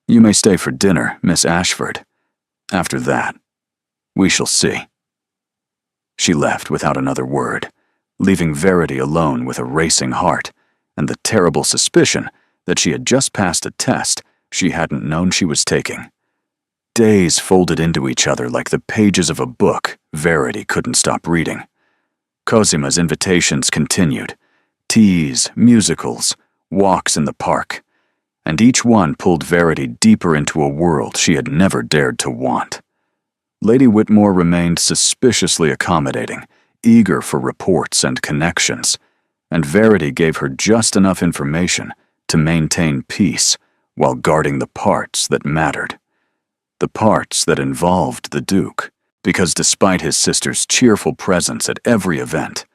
You may stay for dinner, Miss Ashford. After that, we shall see. She left without another word, leaving Verity alone with a racing heart and the terrible suspicion that she had just passed a test she hadn't known she was taking. Days folded into each other like the pages of a book Verity couldn't stop reading. Cosima's invitations continued, teas, musicals, walks in the park, and each one pulled Verity deeper into a world she had never dared to want. Lady Whitmore remained suspiciously accommodating, eager for reports and connections, and Verity gave her just enough information to maintain peace while guarding the parts that mattered. The parts that involved the Duke, because despite his sister's cheerful presence at every event,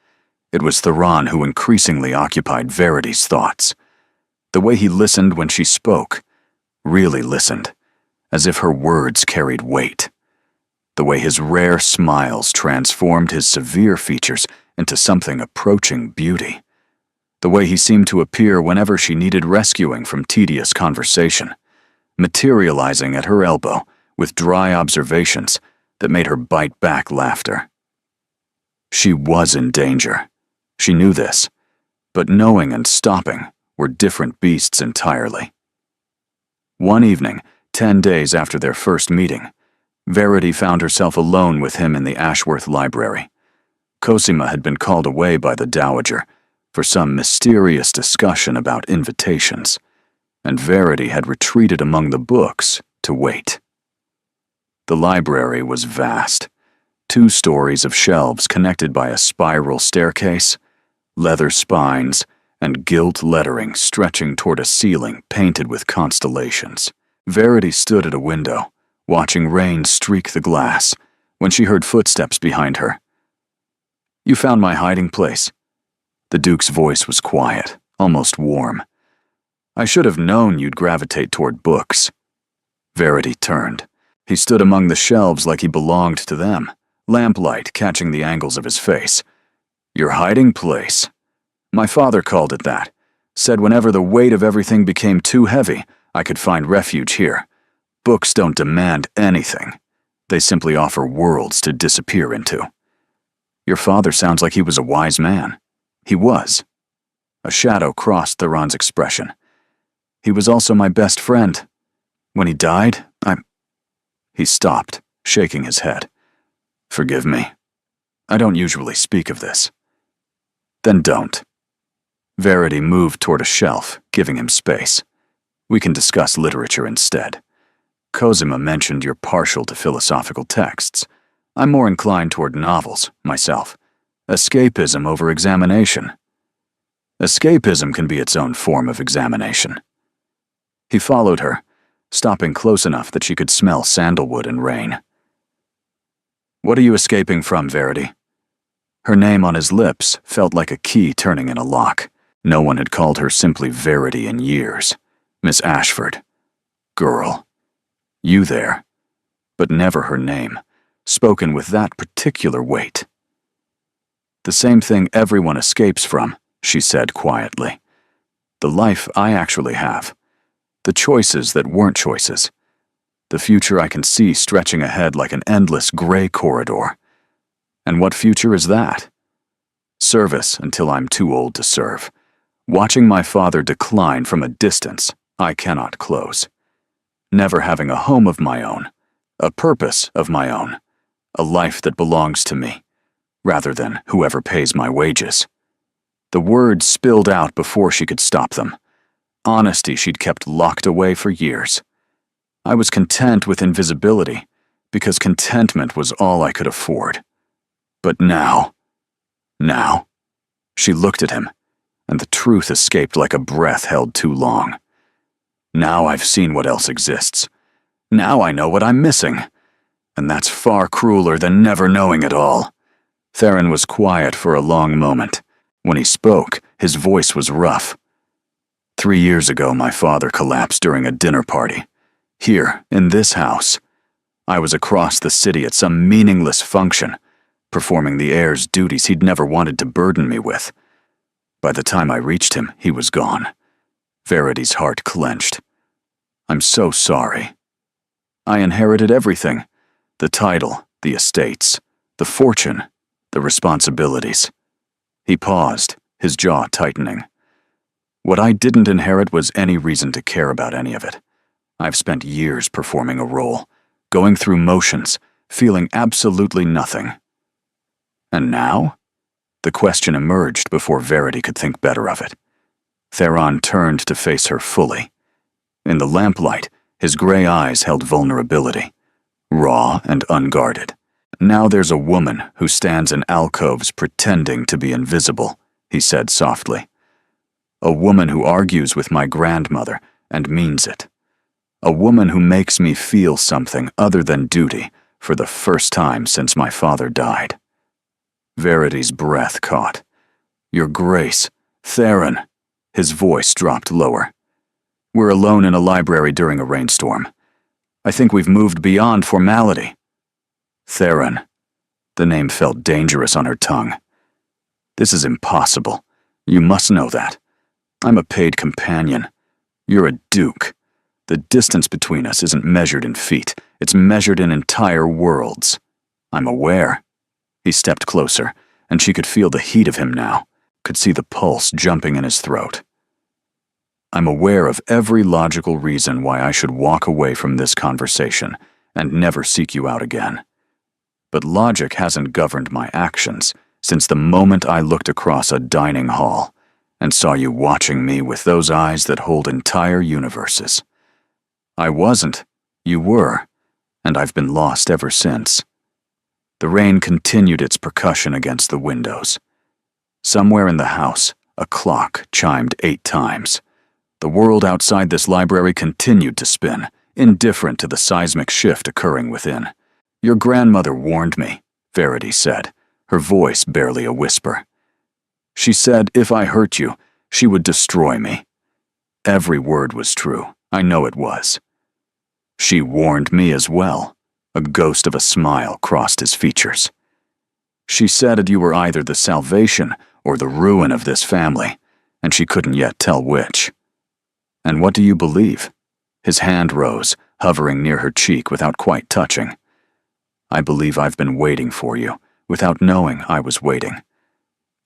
it was Theron who increasingly occupied Verity's thoughts. The way he listened when she spoke, really listened, as if her words carried weight. The way his rare smiles transformed his severe features into something approaching beauty. The way he seemed to appear whenever she needed rescuing from tedious conversation, materializing at her elbow with dry observations that made her bite back laughter. She was in danger. She knew this, but knowing and stopping were different beasts entirely. One evening, 10 days after their first meeting, Verity found herself alone with him in the Ashworth library. Cosima had been called away by the dowager for some mysterious discussion about invitations, and Verity had retreated among the books to wait. The library was vast, 2 stories of shelves connected by a spiral staircase, leather spines, and gilt lettering stretching toward a ceiling painted with constellations. Verity stood at a window, watching rain streak the glass, when she heard footsteps behind her. You found my hiding place. The Duke's voice was quiet, almost warm. I should have known you'd gravitate toward books. Verity turned. He stood among the shelves like he belonged to them, lamplight catching the angles of his face. Your hiding place. My father called it that. Said whenever the weight of everything became too heavy, I could find refuge here. Books don't demand anything. They simply offer worlds to disappear into. Your father sounds like he was a wise man. He was. A shadow crossed Theron's expression. He was also my best friend. When he died, He stopped, shaking his head. Forgive me. I don't usually speak of this. Then don't. Verity moved toward a shelf, giving him space. We can discuss literature instead. Cosima mentioned you're partial to philosophical texts. I'm more inclined toward novels, myself. Escapism over examination. Escapism can be its own form of examination. He followed her, stopping close enough that she could smell sandalwood and rain. What are you escaping from, Verity? Her name on his lips felt like a key turning in a lock. No one had called her simply Verity in years. Miss Ashford. Girl. You there. But never her name, spoken with that particular weight. The same thing everyone escapes from, she said quietly. The life I actually have. The choices that weren't choices. The future I can see stretching ahead like an endless gray corridor. And what future is that? Service until I'm too old to serve. Watching my father decline from a distance I cannot close. Never having a home of my own, a purpose of my own, a life that belongs to me, rather than whoever pays my wages. The words spilled out before she could stop them. Honesty she'd kept locked away for years. I was content with invisibility, because contentment was all I could afford. But now, she looked at him, and the truth escaped like a breath held too long. Now I've seen what else exists. Now I know what I'm missing. And that's far crueler than never knowing at all. Theron was quiet for a long moment. When he spoke, his voice was rough. 3 years ago, my father collapsed during a dinner party. Here, in this house. I was across the city at some meaningless function, performing the heir's duties he'd never wanted to burden me with. By the time I reached him, he was gone. Verity's heart clenched. I'm so sorry. I inherited everything. The title, the estates, the fortune, the responsibilities. He paused, his jaw tightening. What I didn't inherit was any reason to care about any of it. I've spent years performing a role, going through motions, feeling absolutely nothing. And now? The question emerged before Verity could think better of it. Theron turned to face her fully. In the lamplight, his gray eyes held vulnerability, raw and unguarded. Now there's a woman who stands in alcoves pretending to be invisible, he said softly. A woman who argues with my grandmother and means it. A woman who makes me feel something other than duty for the first time since my father died. Verity's breath caught. Your Grace, Theron. His voice dropped lower. We're alone in a library during a rainstorm. I think we've moved beyond formality. Theron. The name felt dangerous on her tongue. This is impossible. You must know that. I'm a paid companion. You're a duke. The distance between us isn't measured in feet. It's measured in entire worlds. I'm aware. He stepped closer, and she could feel the heat of him now, could see the pulse jumping in his throat. I'm aware of every logical reason why I should walk away from this conversation and never seek you out again. But logic hasn't governed my actions since the moment I looked across a dining hall and saw you watching me with those eyes that hold entire universes. I wasn't, you were, and I've been lost ever since. The rain continued its percussion against the windows. Somewhere in the house, a clock chimed 8 times. The world outside this library continued to spin, indifferent to the seismic shift occurring within. Your grandmother warned me, Verity said, her voice barely a whisper. She said if I hurt you, she would destroy me. Every word was true. I know it was. She warned me as well. A ghost of a smile crossed his features. She said you were either the salvation or the ruin of this family, and she couldn't yet tell which. And what do you believe? His hand rose, hovering near her cheek without quite touching. I believe I've been waiting for you, without knowing I was waiting.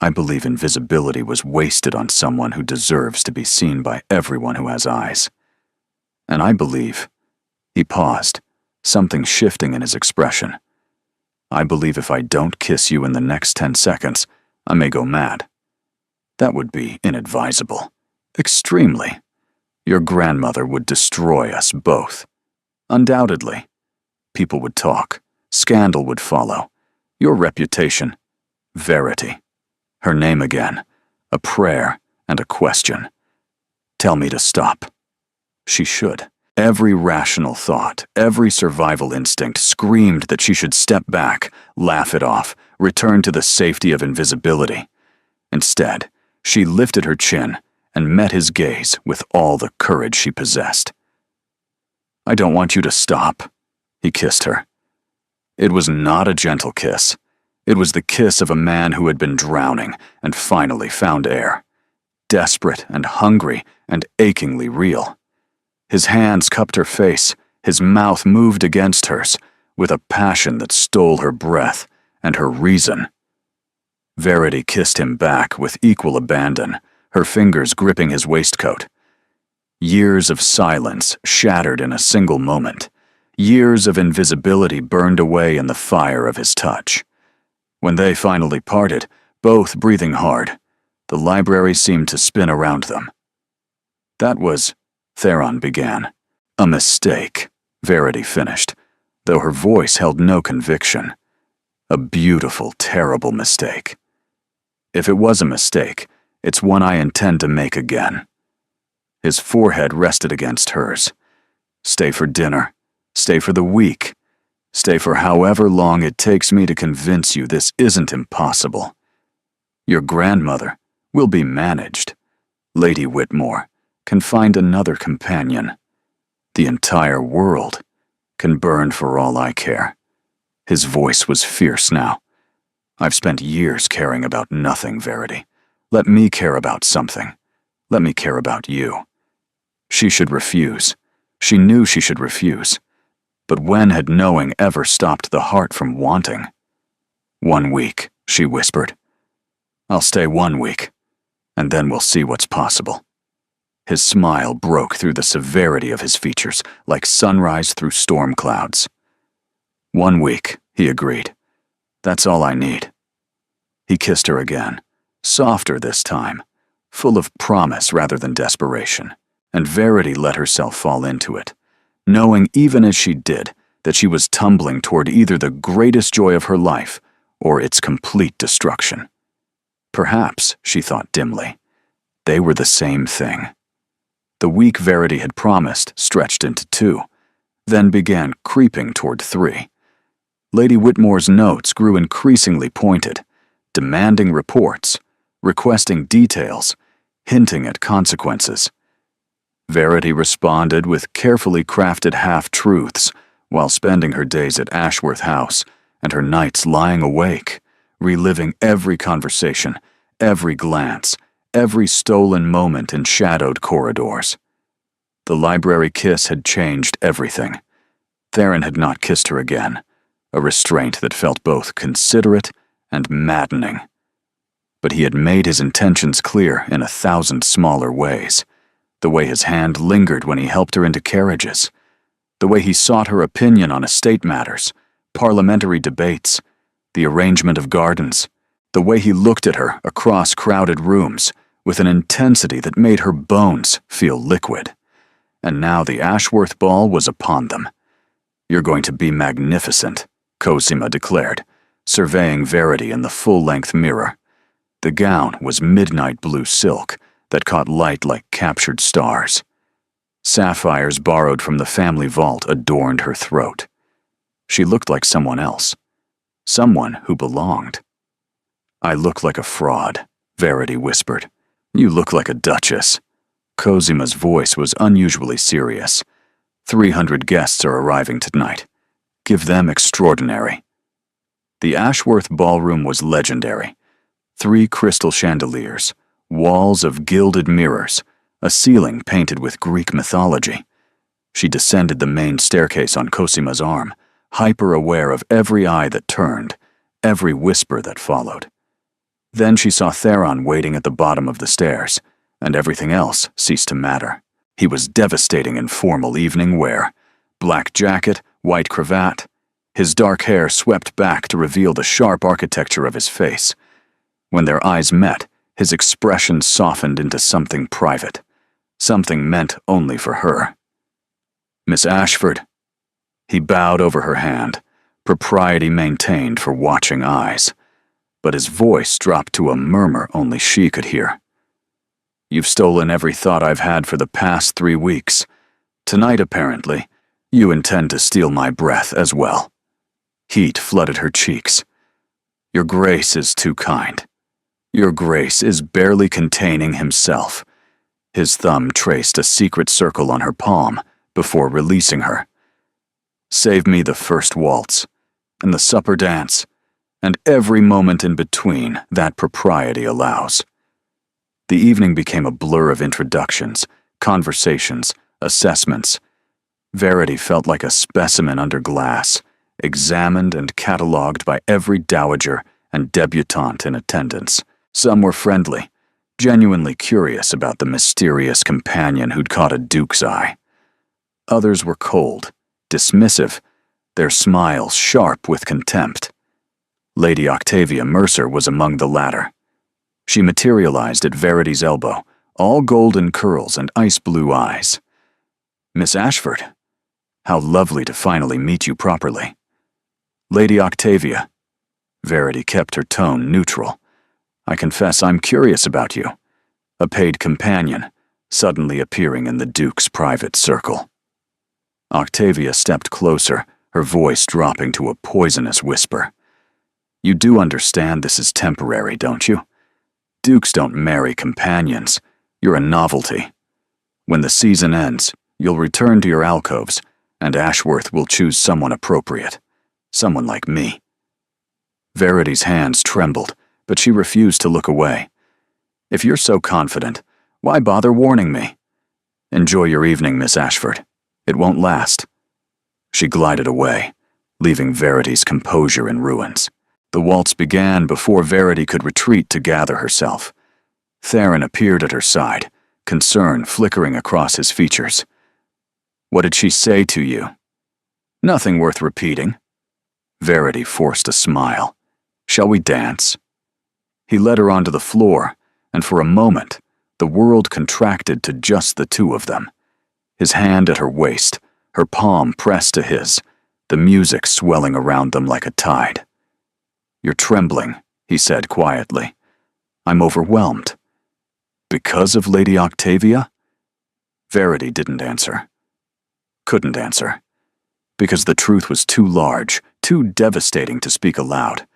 I believe invisibility was wasted on someone who deserves to be seen by everyone who has eyes. And I believe—" he paused, something shifting in his expression. "I believe if I don't kiss you in the next 10 seconds, I may go mad. That would be inadvisable. Extremely. Your grandmother would destroy us both. Undoubtedly. People would talk. Scandal would follow. Your reputation. Verity. Her name again. A prayer and a question. Tell me to stop." She should. Every rational thought, every survival instinct screamed that she should step back, laugh it off, return to the safety of invisibility. Instead, she lifted her chin and met his gaze with all the courage she possessed. "I don't want you to stop," he kissed her. It was not a gentle kiss. It was the kiss of a man who had been drowning and finally found air. Desperate and hungry and achingly real. His hands cupped her face, his mouth moved against hers, with a passion that stole her breath and her reason. Verity kissed him back with equal abandon, her fingers gripping his waistcoat. Years of silence shattered in a single moment. Years of invisibility burned away in the fire of his touch. When they finally parted, both breathing hard, the library seemed to spin around them. "That was—" Theron began. "A mistake," Verity finished, though her voice held no conviction. "A beautiful, terrible mistake. If it was a mistake, it's one I intend to make again." His forehead rested against hers. "Stay for dinner. Stay for the week. Stay for however long it takes me to convince you this isn't impossible. Your grandmother will be managed. Lady Whitmore can find another companion. The entire world can burn for all I care." His voice was fierce now. "I've spent years caring about nothing, Verity. Let me care about something. Let me care about you." She should refuse. She knew she should refuse. But when had knowing ever stopped the heart from wanting? "1 week," she whispered. "I'll stay 1 week, and then we'll see what's possible." His smile broke through the severity of his features, like sunrise through storm clouds. 1 week, he agreed. "That's all I need." He kissed her again, softer this time, full of promise rather than desperation, and Verity let herself fall into it, knowing even as she did that she was tumbling toward either the greatest joy of her life or its complete destruction. Perhaps, she thought dimly, they were the same thing. The week Verity had promised stretched into 2, then began creeping toward 3. Lady Whitmore's notes grew increasingly pointed, demanding reports, requesting details, hinting at consequences. Verity responded with carefully crafted half-truths while spending her days at Ashworth House and her nights lying awake, reliving every conversation, every glance, every stolen moment in shadowed corridors. The library kiss had changed everything. Theron had not kissed her again, a restraint that felt both considerate and maddening. But he had made his intentions clear in 1,000 smaller ways. The way his hand lingered when he helped her into carriages, the way he sought her opinion on estate matters, parliamentary debates, the arrangement of gardens, the way he looked at her across crowded rooms with an intensity that made her bones feel liquid. And now the Ashworth ball was upon them. "You're going to be magnificent," Cosima declared, surveying Verity in the full-length mirror. The gown was midnight blue silk that caught light like captured stars. Sapphires borrowed from the family vault adorned her throat. She looked like someone else, someone who belonged. "I look like a fraud," Verity whispered. "You look like a duchess." Cosima's voice was unusually serious. 300 guests are arriving tonight. Give them extraordinary. The Ashworth ballroom was legendary. 3 crystal chandeliers, walls of gilded mirrors, a ceiling painted with Greek mythology. She descended the main staircase on Cosima's arm, hyper-aware of every eye that turned, every whisper that followed. Then she saw Theron waiting at the bottom of the stairs, and everything else ceased to matter. He was devastating in formal evening wear, black jacket, white cravat, his dark hair swept back to reveal the sharp architecture of his face. When their eyes met, his expression softened into something private, something meant only for her. "Miss Ashford." He bowed over her hand, propriety maintained for watching eyes, but his voice dropped to a murmur only she could hear. "You've stolen every thought I've had for the past 3 weeks. Tonight, apparently, you intend to steal my breath as well." Heat flooded her cheeks. "Your Grace is too kind. Your Grace is barely containing himself." His thumb traced a secret circle on her palm before releasing her. "Save me the first waltz, and the supper dance, and every moment in between that propriety allows." The evening became a blur of introductions, conversations, assessments. Verity felt like a specimen under glass, examined and catalogued by every dowager and debutante in attendance. Some were friendly, genuinely curious about the mysterious companion who'd caught a duke's eye. Others were cold, dismissive, their smiles sharp with contempt. Lady Octavia Mercer was among the latter. She materialized at Verity's elbow, all golden curls and ice-blue eyes. "Miss Ashford, how lovely to finally meet you properly." "Lady Octavia." Verity kept her tone neutral. "I confess I'm curious about you." A paid companion, suddenly appearing in the Duke's private circle. Octavia stepped closer, her voice dropping to a poisonous whisper. "You do understand this is temporary, don't you? Dukes don't marry companions. You're a novelty. When the season ends, you'll return to your alcoves, and Ashworth will choose someone appropriate. Someone like me." Verity's hands trembled, but she refused to look away. "If you're so confident, why bother warning me? Enjoy your evening, Miss Ashford. It won't last." She glided away, leaving Verity's composure in ruins. The waltz began before Verity could retreat to gather herself. Theron appeared at her side, concern flickering across his features. "What did she say to you?" "Nothing worth repeating." Verity forced a smile. "Shall we dance?" He led her onto the floor, and for a moment, the world contracted to just the two of them. His hand at her waist, her palm pressed to his, the music swelling around them like a tide. "You're trembling," he said quietly. "I'm overwhelmed." "Because of Lady Octavia?" Verity didn't answer. Couldn't answer. Because the truth was too large, too devastating to speak aloud.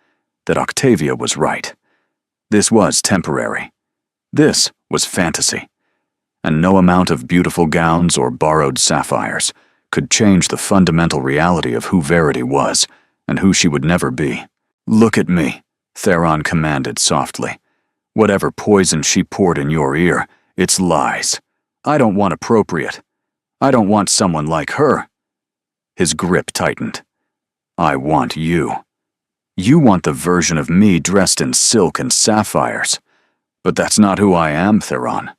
That Octavia was right. This was temporary. This was fantasy. And no amount of beautiful gowns or borrowed sapphires could change the fundamental reality of who Verity was and who she would never be. "Look at me," Theron commanded softly. "Whatever poison she poured in your ear, it's lies. I don't want appropriate. I don't want someone like her." His grip tightened. "I want you. You want the version of me dressed in silk and sapphires. But that's not who I am, Theron.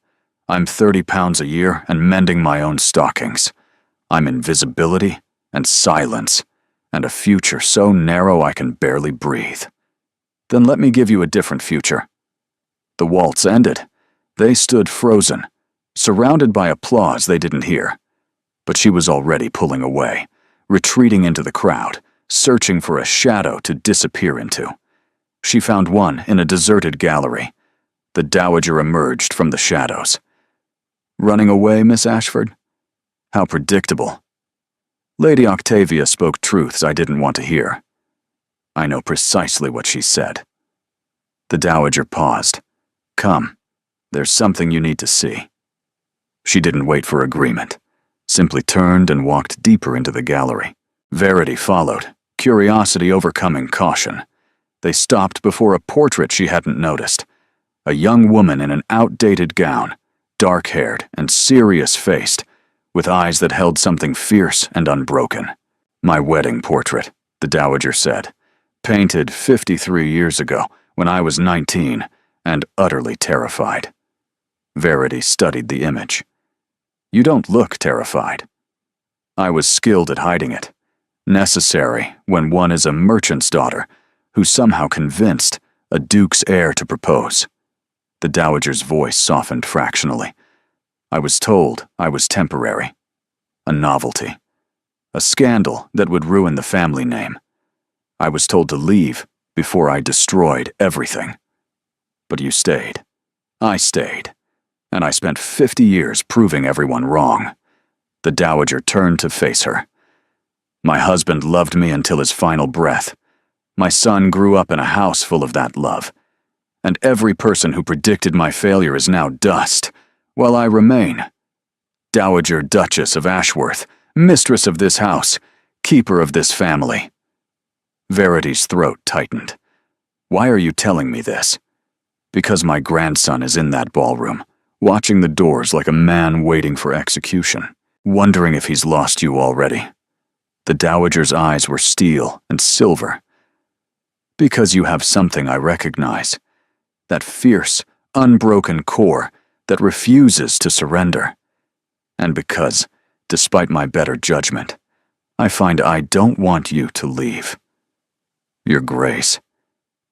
I'm 30 pounds a year and mending my own stockings. I'm invisibility and silence, and a future so narrow I can barely breathe." "Then let me give you a different future." The waltz ended. They stood frozen, surrounded by applause they didn't hear. But she was already pulling away, retreating into the crowd, searching for a shadow to disappear into. She found one in a deserted gallery. The dowager emerged from the shadows. "Running away, Miss Ashford? How predictable." Lady Octavia spoke truths I didn't want to hear. I know precisely what she said. The dowager paused. "Come, there's something you need to see." She didn't wait for agreement, simply turned and walked deeper into the gallery. Verity followed, curiosity overcoming caution. They stopped before a portrait she hadn't noticed. A young woman in an outdated gown, dark-haired and serious-faced, with eyes that held something fierce and unbroken. "My wedding portrait," the Dowager said, "painted 53 years ago when I was 19 and utterly terrified." Verity studied the image. "You don't look terrified." "I was skilled at hiding it. Necessary when one is a merchant's daughter who's somehow convinced a duke's heir to propose." The Dowager's voice softened fractionally. "I was told I was temporary. A novelty. A scandal that would ruin the family name. I was told to leave before I destroyed everything. But you stayed. I stayed. And I spent 50 years proving everyone wrong." The Dowager turned to face her. "My husband loved me until his final breath. My son grew up in a house full of that love. And every person who predicted my failure is now dust, while I remain. Dowager Duchess of Ashworth, mistress of this house, keeper of this family." Verity's throat tightened. "Why are you telling me this?" "Because my grandson is in that ballroom, watching the doors like a man waiting for execution, wondering if he's lost you already." The Dowager's eyes were steel and silver. "Because you have something I recognize. That fierce, unbroken core that refuses to surrender. And because, despite my better judgment, I find I don't want you to leave." "Your Grace,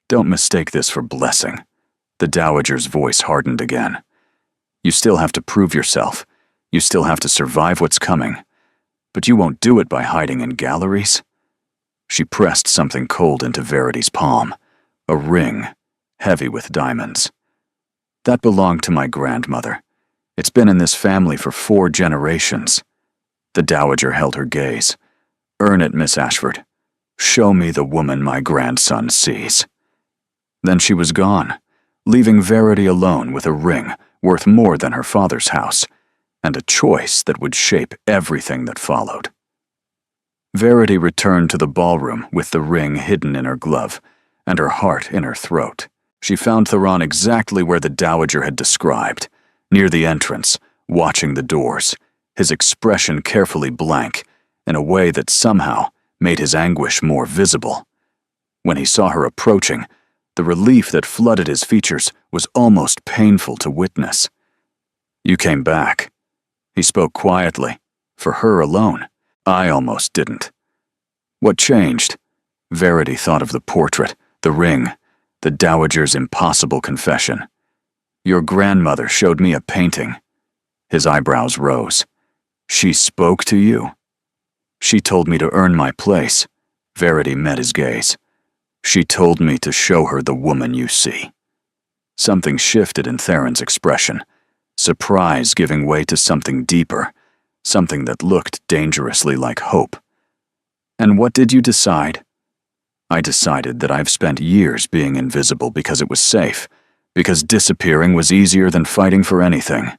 don't mistake this for blessing." The Dowager's voice hardened again. "You still have to prove yourself. You still have to survive what's coming. But you won't do it by hiding in galleries." She pressed something cold into Verity's palm, a ring, heavy with diamonds. "That belonged to my grandmother. It's been in this family for 4 generations. The Dowager held her gaze. "Earn it, Miss Ashford. Show me the woman my grandson sees." Then she was gone, leaving Verity alone with a ring worth more than her father's house, and a choice that would shape everything that followed. Verity returned to the ballroom with the ring hidden in her glove, and her heart in her throat. She found Theron exactly where the Dowager had described, near the entrance, watching the doors, his expression carefully blank, in a way that somehow made his anguish more visible. When he saw her approaching, the relief that flooded his features was almost painful to witness. "You came back." He spoke quietly, for her alone. I almost didn't. "What changed?" Verity thought of the portrait, the ring, the Dowager's impossible confession. "Your grandmother showed me a painting." His eyebrows rose. "She spoke to you?" "She told me to earn my place." Verity met his gaze. "She told me to show her the woman you see." Something shifted in Theron's expression, surprise giving way to something deeper, something that looked dangerously like hope. "And what did you decide?" "I decided that I've spent years being invisible because it was safe, because disappearing was easier than fighting for anything."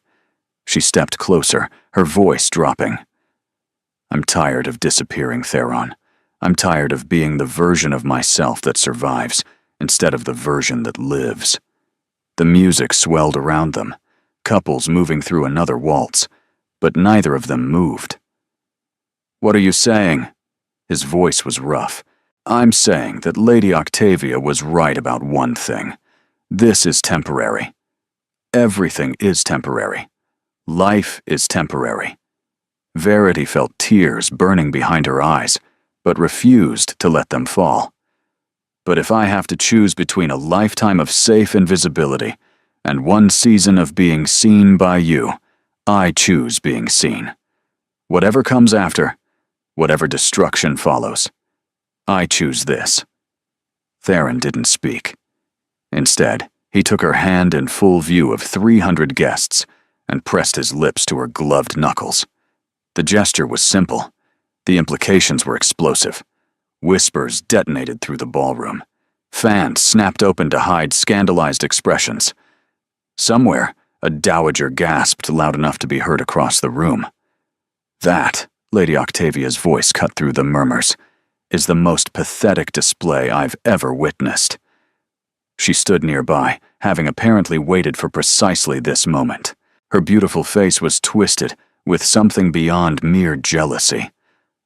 She stepped closer, her voice dropping. "I'm tired of disappearing, Theron. I'm tired of being the version of myself that survives, instead of the version that lives." The music swelled around them, couples moving through another waltz, but neither of them moved. "What are you saying?" His voice was rough. "I'm saying that Lady Octavia was right about one thing. This is temporary. Everything is temporary. Life is temporary." Verity felt tears burning behind her eyes, but refused to let them fall. "But if I have to choose between a lifetime of safe invisibility and one season of being seen by you, I choose being seen. Whatever comes after, whatever destruction follows, I choose this." Theron didn't speak. Instead, he took her hand in full view of 300 guests and pressed his lips to her gloved knuckles. The gesture was simple. The implications were explosive. Whispers detonated through the ballroom. Fans snapped open to hide scandalized expressions. Somewhere, a Dowager gasped loud enough to be heard across the room. "That," Lady Octavia's voice cut through the murmurs, "is the most pathetic display I've ever witnessed." She stood nearby, having apparently waited for precisely this moment. Her beautiful face was twisted, with something beyond mere jealousy,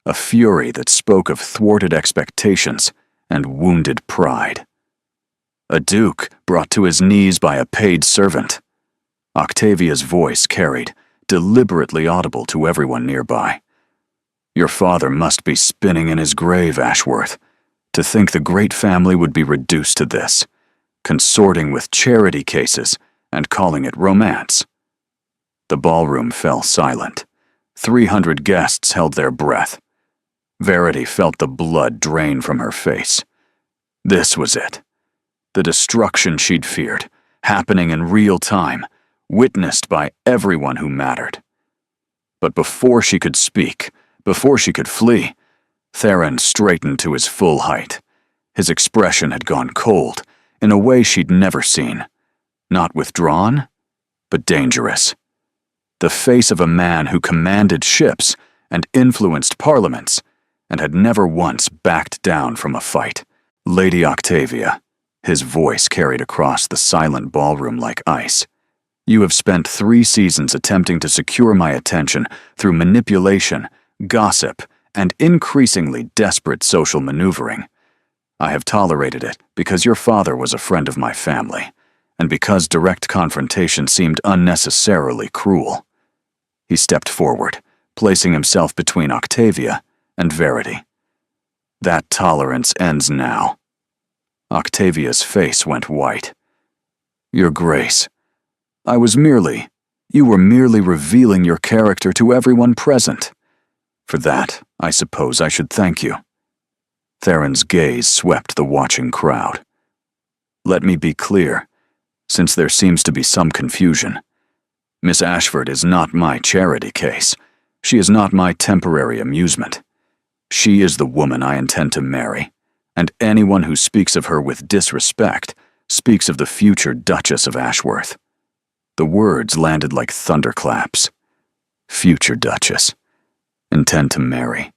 a fury that spoke of thwarted expectations and wounded pride. A duke brought to his knees by a paid servant. Octavia's voice carried, deliberately audible to everyone nearby. Your father must be spinning in his grave, Ashworth, to think the great family would be reduced to this, consorting with charity cases and calling it romance. The ballroom fell silent. 300 guests held their breath. Verity felt the blood drain from her face. This was it. The destruction she'd feared, happening in real time, witnessed by everyone who mattered. But before she could speak, before she could flee, Theron straightened to his full height. His expression had gone cold, in a way she'd never seen. Not withdrawn, but dangerous. The face of a man who commanded ships and influenced parliaments, and had never once backed down from a fight. Lady Octavia, his voice carried across the silent ballroom like ice. You have spent 3 seasons attempting to secure my attention through manipulation, gossip, and increasingly desperate social maneuvering. I have tolerated it because your father was a friend of my family, and because direct confrontation seemed unnecessarily cruel. He stepped forward, placing himself between Octavia and Verity. That tolerance ends now. Octavia's face went white. Your Grace, you were merely revealing your character to everyone present. For that, I suppose I should thank you. Theron's gaze swept the watching crowd. Let me be clear, since there seems to be some confusion. Miss Ashford is not my charity case. She is not my temporary amusement. She is the woman I intend to marry, and anyone who speaks of her with disrespect speaks of the future Duchess of Ashworth. The words landed like thunderclaps. Future Duchess. Intend to marry.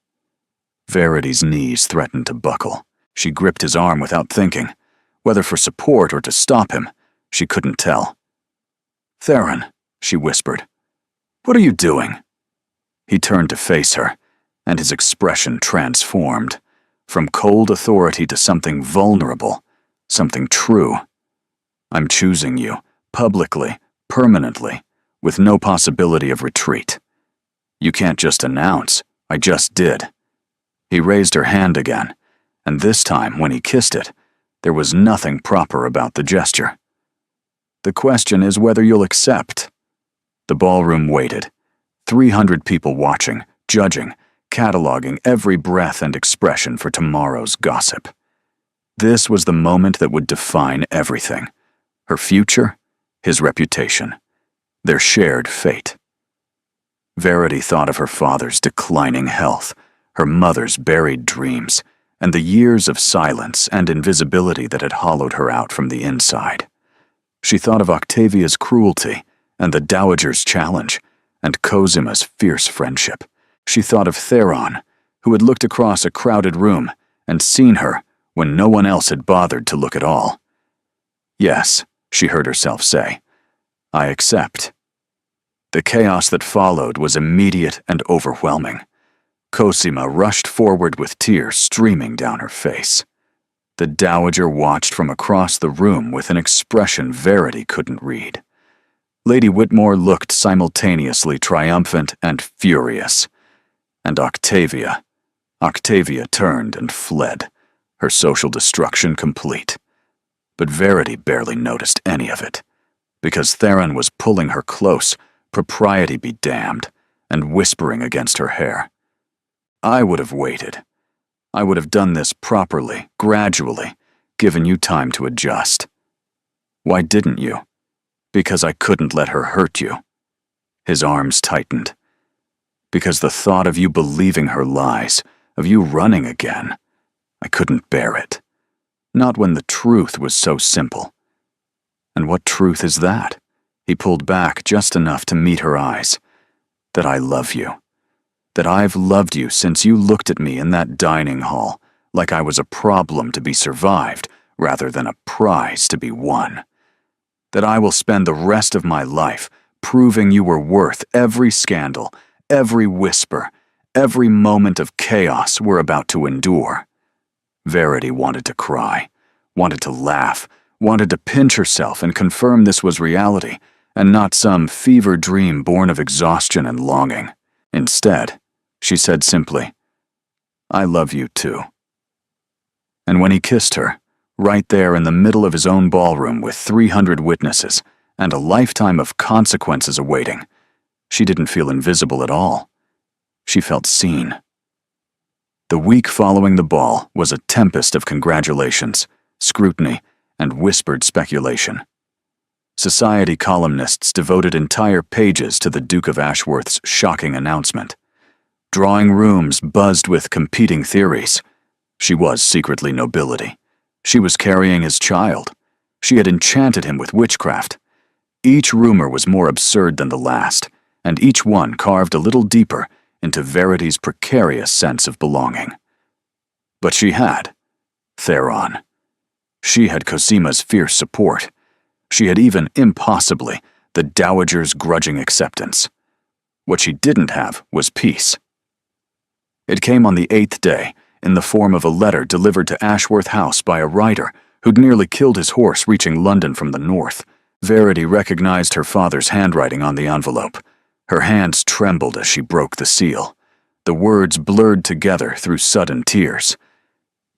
Verity's knees threatened to buckle. She gripped his arm without thinking. Whether for support or to stop him, she couldn't tell. Theron, she whispered. What are you doing? He turned to face her, and his expression transformed, from cold authority to something vulnerable, something true. I'm choosing you, publicly, permanently, with no possibility of retreat. You can't just announce, I just did. He raised her hand again, and this time, when he kissed it, there was nothing proper about the gesture. The question is whether you'll accept. The ballroom waited, 300 people watching, judging, cataloging every breath and expression for tomorrow's gossip. This was the moment that would define everything. Her future, his reputation, their shared fate. Verity thought of her father's declining health, her mother's buried dreams, and the years of silence and invisibility that had hollowed her out from the inside. She thought of Octavia's cruelty and the Dowager's challenge, and Cosima's fierce friendship. She thought of Theron, who had looked across a crowded room and seen her when no one else had bothered to look at all. Yes, she heard herself say, I accept. The chaos that followed was immediate and overwhelming. Cosima rushed forward with tears streaming down her face. The Dowager watched from across the room with an expression Verity couldn't read. Lady Whitmore looked simultaneously triumphant and furious. And Octavia turned and fled, her social destruction complete. But Verity barely noticed any of it, because Theron was pulling her close, propriety be damned, and whispering against her hair. I would have waited. I would have done this properly, gradually, given you time to adjust. Why didn't you? Because I couldn't let her hurt you. His arms tightened. Because the thought of you believing her lies, of you running again, I couldn't bear it. Not when the truth was so simple. And what truth is that? He pulled back just enough to meet her eyes. That I love you. That I've loved you since you looked at me in that dining hall, like I was a problem to be survived rather than a prize to be won. That I will spend the rest of my life proving you were worth every scandal every whisper, every moment of chaos we're about to endure. Verity wanted to cry, wanted to laugh, wanted to pinch herself and confirm this was reality and not some fever dream born of exhaustion and longing. Instead, she said simply, "I love you too." And when he kissed her, right there in the middle of his own ballroom with 300 witnesses and a lifetime of consequences awaiting, she didn't feel invisible at all. She felt seen. The week following the ball was a tempest of congratulations, scrutiny, and whispered speculation. Society columnists devoted entire pages to the Duke of Ashworth's shocking announcement. Drawing rooms buzzed with competing theories. She was secretly nobility. She was carrying his child. She had enchanted him with witchcraft. Each rumor was more absurd than the last, and each one carved a little deeper into Verity's precarious sense of belonging. But she had Theron. She had Cosima's fierce support. She had even, impossibly, the Dowager's grudging acceptance. What she didn't have was peace. It came on the 8th day, in the form of a letter delivered to Ashworth House by a rider who'd nearly killed his horse reaching London from the north. Verity recognized her father's handwriting on the envelope. Her hands trembled as she broke the seal. The words blurred together through sudden tears.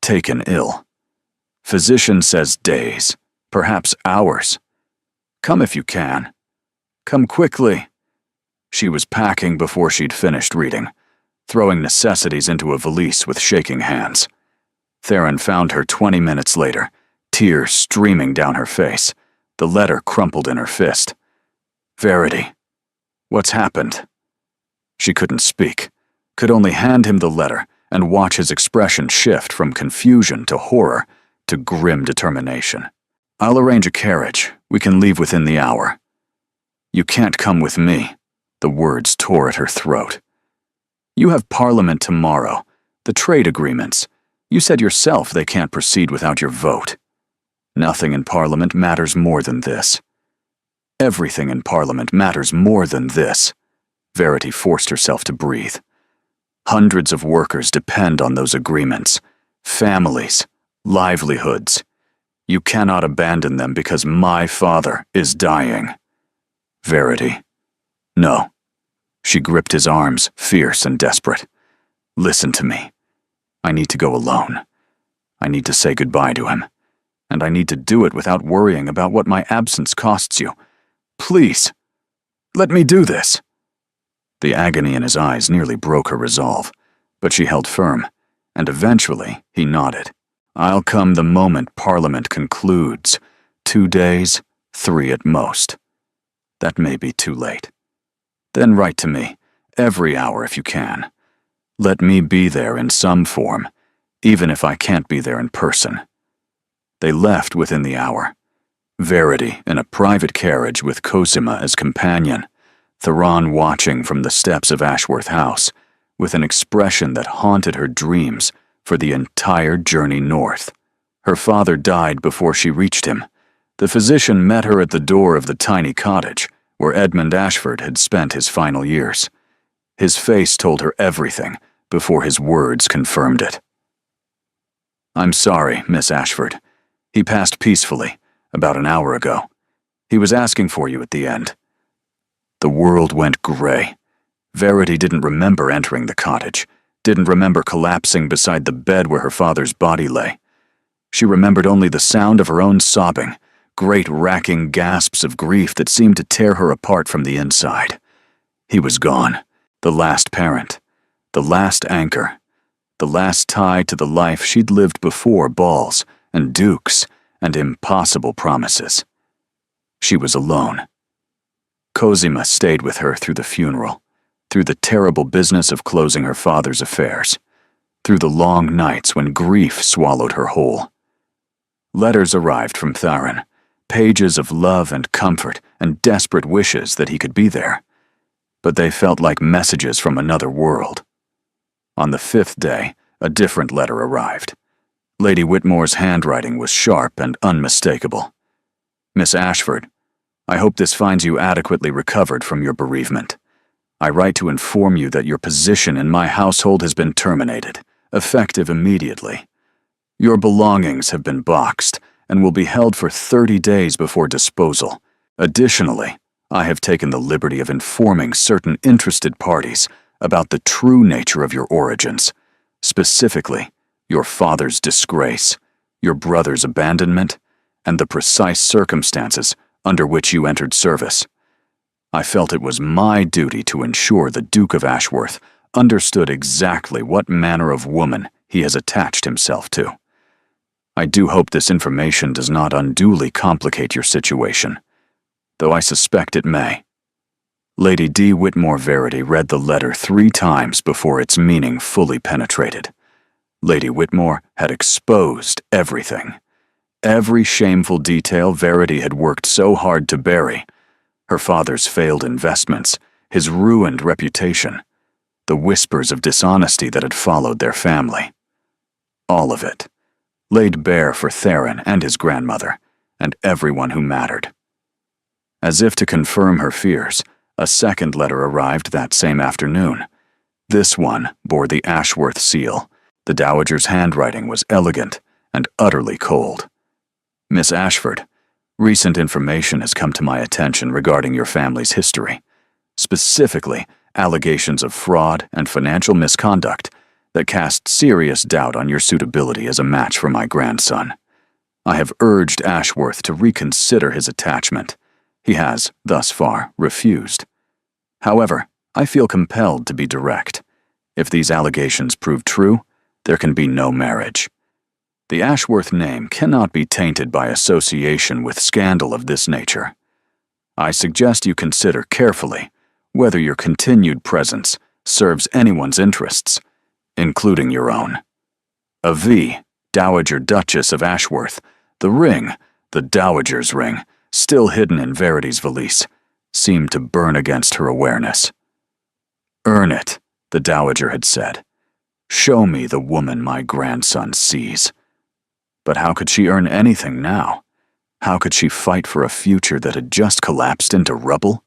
Taken ill. Physician says days, perhaps hours. Come if you can. Come quickly. She was packing before she'd finished reading, throwing necessities into a valise with shaking hands. Theron found her 20 minutes later, tears streaming down her face, the letter crumpled in her fist. Verity, what's happened? She couldn't speak, could only hand him the letter and watch his expression shift from confusion to horror to grim determination. I'll arrange a carriage. We can leave within the hour. You can't come with me. The words tore at her throat. You have Parliament tomorrow. The trade agreements. You said yourself they can't proceed without your vote. Nothing in Parliament matters more than this. Everything in Parliament matters more than this. Verity forced herself to breathe. Hundreds of workers depend on those agreements. Families, livelihoods. You cannot abandon them because my father is dying. Verity. No. She gripped his arms, fierce and desperate. Listen to me. I need to go alone. I need to say goodbye to him. And I need to do it without worrying about what my absence costs you. Please, let me do this. The agony in his eyes nearly broke her resolve, but she held firm, and eventually he nodded. I'll come the moment Parliament concludes. 2 days, 3 at most. That may be too late. Then write to me, every hour if you can. Let me be there in some form, even if I can't be there in person. They left within the hour. Verity in a private carriage with Cosima as companion, Theron watching from the steps of Ashworth House, with an expression that haunted her dreams for the entire journey north. Her father died before she reached him. The physician met her at the door of the tiny cottage where Edmund Ashford had spent his final years. His face told her everything before his words confirmed it. I'm sorry, Miss Ashford. He passed peacefully, about an hour ago. He was asking for you at the end. The world went gray. Verity didn't remember entering the cottage, didn't remember collapsing beside the bed where her father's body lay. She remembered only the sound of her own sobbing, great racking gasps of grief that seemed to tear her apart from the inside. He was gone, the last parent, the last anchor, the last tie to the life she'd lived before balls and dukes and impossible promises. She was alone. Cosima stayed with her through the funeral, through the terrible business of closing her father's affairs, through the long nights when grief swallowed her whole. Letters arrived from Theron, pages of love and comfort and desperate wishes that he could be there, but they felt like messages from another world. On the 5th day, a different letter arrived. Lady Whitmore's handwriting was sharp and unmistakable. Miss Ashford, I hope this finds you adequately recovered from your bereavement. I write to inform you that your position in my household has been terminated, effective immediately. Your belongings have been boxed and will be held for 30 days before disposal. Additionally, I have taken the liberty of informing certain interested parties about the true nature of your origins, specifically your father's disgrace, your brother's abandonment, and the precise circumstances under which you entered service. I felt it was my duty to ensure the Duke of Ashworth understood exactly what manner of woman he has attached himself to. I do hope this information does not unduly complicate your situation, though I suspect it may. Lady D. Whitmore Verity read the letter 3 times before its meaning fully penetrated. Lady Whitmore had exposed everything. Every shameful detail Verity had worked so hard to bury. Her father's failed investments, his ruined reputation, the whispers of dishonesty that had followed their family. All of it, laid bare for Theron and his grandmother, and everyone who mattered. As if to confirm her fears, a second letter arrived that same afternoon. This one bore the Ashworth seal. The Dowager's handwriting was elegant and utterly cold. Miss Ashford, recent information has come to my attention regarding your family's history, specifically allegations of fraud and financial misconduct that cast serious doubt on your suitability as a match for my grandson. I have urged Ashworth to reconsider his attachment. He has, thus far, refused. However, I feel compelled to be direct. If these allegations prove true, there can be no marriage. The Ashworth name cannot be tainted by association with scandal of this nature. I suggest you consider carefully whether your continued presence serves anyone's interests, including your own. A V, Dowager Duchess of Ashworth, the ring, the Dowager's ring, still hidden in Verity's valise, seemed to burn against her awareness. "Earn it," the Dowager had said. "Show me the woman my grandson sees." But how could she earn anything now? How could she fight for a future that had just collapsed into rubble?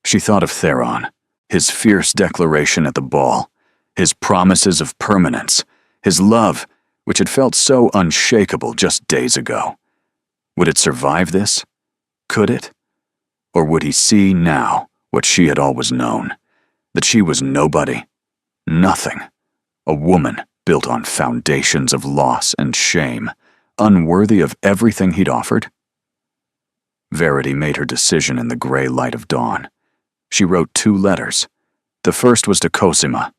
She thought of Theron, his fierce declaration at the ball, his promises of permanence, his love, which had felt so unshakable just days ago. Would it survive this? Could it? Or would he see now what she had always known, that she was nobody, nothing, a woman built on foundations of loss and shame, unworthy of everything he'd offered? Verity made her decision in the gray light of dawn. She wrote 2 letters. The first was to Cosima,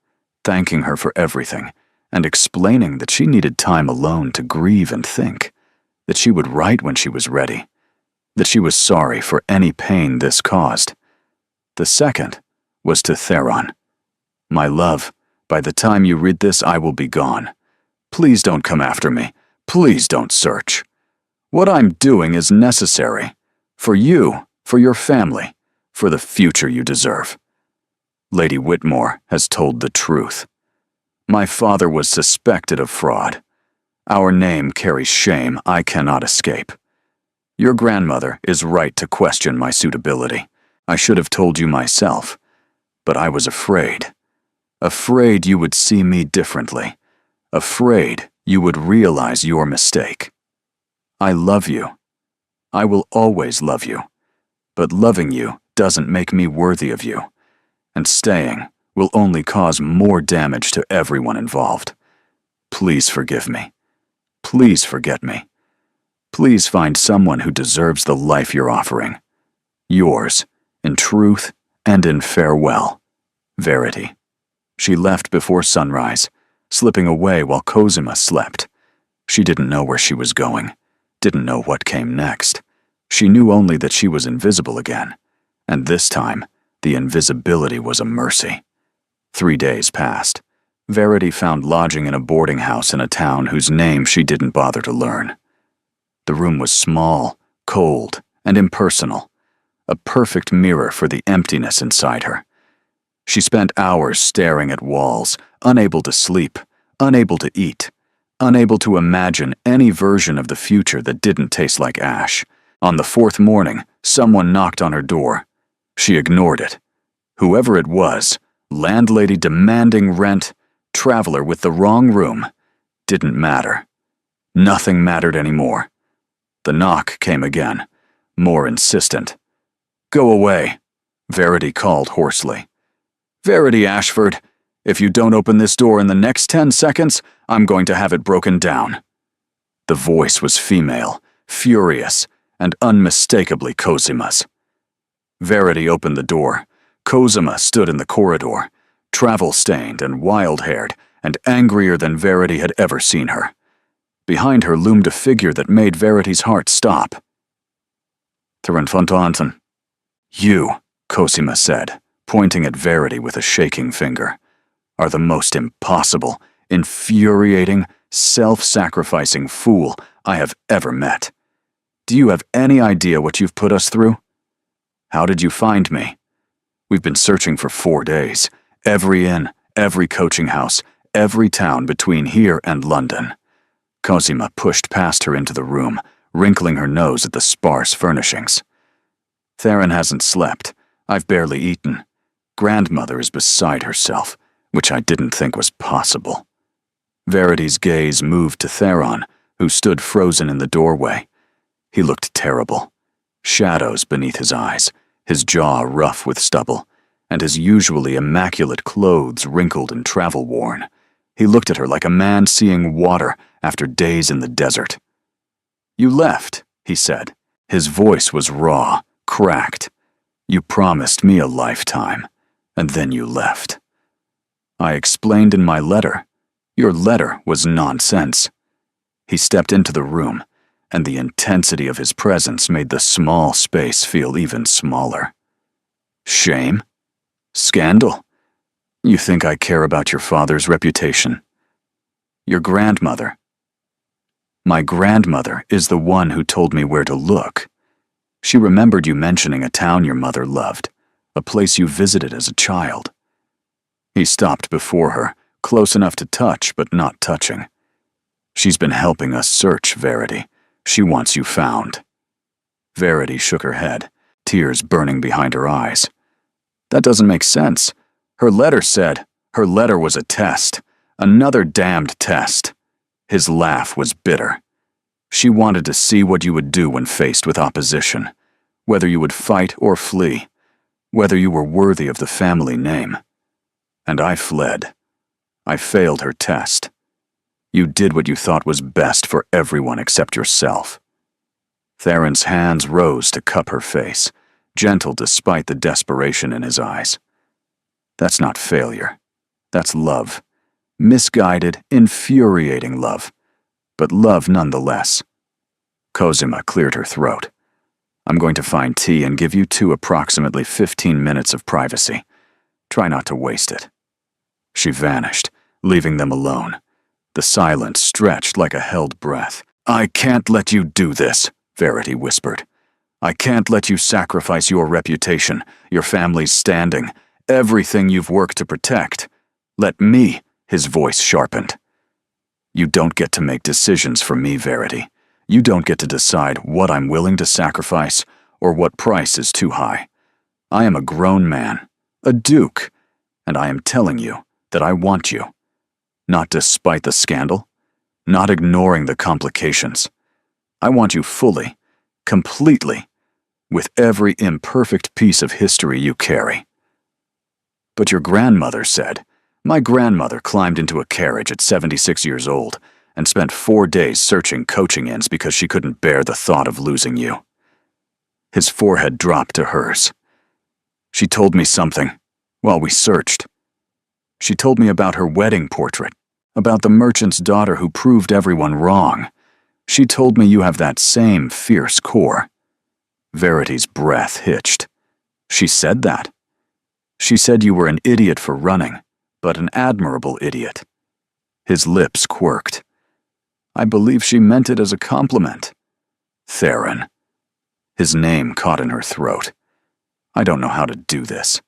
thanking her for everything, and explaining that she needed time alone to grieve and think, that she would write when she was ready, that she was sorry for any pain this caused. The second was to Theron. "My love, by the time you read this, I will be gone. Please don't come after me. Please don't search. What I'm doing is necessary. For you, for your family, for the future you deserve. Lady Whitmore has told the truth. My father was suspected of fraud. Our name carries shame I cannot escape. Your grandmother is right to question my suitability. I should have told you myself, but I was afraid. Afraid you would see me differently. Afraid you would realize your mistake. I love you. I will always love you. But loving you doesn't make me worthy of you. And staying will only cause more damage to everyone involved. Please forgive me. Please forget me. Please find someone who deserves the life you're offering. Yours, in truth and in farewell, Verity." She left before sunrise, slipping away while Cosima slept. She didn't know where she was going, didn't know what came next. She knew only that she was invisible again, and this time, the invisibility was a mercy. 3 days passed. Verity found lodging in a boarding house in a town whose name she didn't bother to learn. The room was small, cold, and impersonal, a perfect mirror for the emptiness inside her. She spent hours staring at walls, unable to sleep, unable to eat, unable to imagine any version of the future that didn't taste like ash. On the 4th morning, someone knocked on her door. She ignored it. Whoever it was, landlady demanding rent, traveler with the wrong room, didn't matter. Nothing mattered anymore. The knock came again, more insistent. "Go away," Verity called hoarsely. "Verity Ashford, if you don't open this door in the next 10 seconds, I'm going to have it broken down." The voice was female, furious, and unmistakably Cozima's. Verity opened the door. Cozima stood in the corridor, travel-stained and wild-haired, and angrier than Verity had ever seen her. Behind her loomed a figure that made Verity's heart stop. "Terenfontanten." "You," Cosima said, pointing at Verity with a shaking finger, "are the most impossible, infuriating, self-sacrificing fool I have ever met. Do you have any idea what you've put us through? How did you find me? We've been searching for 4 days, every inn, every coaching house, every town between here and London." Cosima pushed past her into the room, wrinkling her nose at the sparse furnishings. "Theron hasn't slept. I've barely eaten. Grandmother is beside herself, which I didn't think was possible." Verity's gaze moved to Theron, who stood frozen in the doorway. He looked terrible. Shadows beneath his eyes, his jaw rough with stubble, and his usually immaculate clothes wrinkled and travel-worn. He looked at her like a man seeing water after days in the desert. "You left," he said. His voice was raw, cracked. "You promised me a lifetime, and then you left." "I explained in my letter. Your letter was nonsense." He stepped into the room, and the intensity of his presence made the small space feel even smaller. "Shame? Scandal? You think I care about your father's reputation? Your grandmother?" "My grandmother is the one who told me where to look. She remembered you mentioning a town your mother loved, a place you visited as a child." He stopped before her, close enough to touch but not touching. "She's been helping us search, Verity. She wants you found." Verity shook her head, tears burning behind her eyes. "That doesn't make sense. Her letter said, her letter was a test. Another damned test." His laugh was bitter. "She wanted to see what you would do when faced with opposition, whether you would fight or flee, whether you were worthy of the family name. And I fled. I failed her test. You did what you thought was best for everyone except yourself." Theron's hands rose to cup her face, gentle despite the desperation in his eyes. "That's not failure. That's love. Misguided, infuriating love. But love nonetheless." Cosima cleared her throat. "I'm going to find tea and give you two approximately 15 minutes of privacy. Try not to waste it." She vanished, leaving them alone. The silence stretched like a held breath. "I can't let you do this," Verity whispered. "I can't let you sacrifice your reputation, your family's standing, everything you've worked to protect. Let me," his voice sharpened. "You don't get to make decisions for me, Verity. You don't get to decide what I'm willing to sacrifice or what price is too high. I am a grown man, a duke, and I am telling you that I want you. Not despite the scandal, not ignoring the complications. I want you fully, completely, with every imperfect piece of history you carry." "But your grandmother said," "My grandmother climbed into a carriage at 76 years old and spent 4 days searching coaching inns because she couldn't bear the thought of losing you." His forehead dropped to hers. "She told me something while we searched. She told me about her wedding portrait, about the merchant's daughter who proved everyone wrong. She told me you have that same fierce core." Verity's breath hitched. "She said that? She said you were an idiot for running, but an admirable idiot." His lips quirked. "I believe she meant it as a compliment." "Theron." His name caught in her throat. "I don't know how to do this.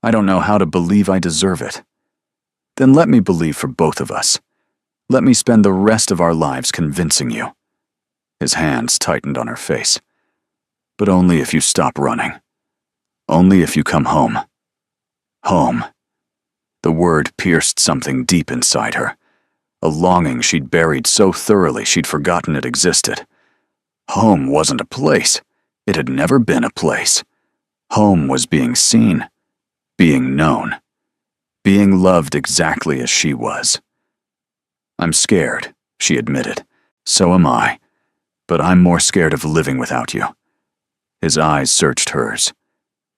I don't know how to believe I deserve it." "Then let me believe for both of us. Let me spend the rest of our lives convincing you." His hands tightened on her face. "But only if you stop running. Only if you come home." Home. The word pierced something deep inside her, a longing she'd buried so thoroughly she'd forgotten it existed. Home wasn't a place. It had never been a place. Home was being seen, being known, being loved exactly as she was. "I'm scared," she admitted. "So am I. But I'm more scared of living without you." His eyes searched hers.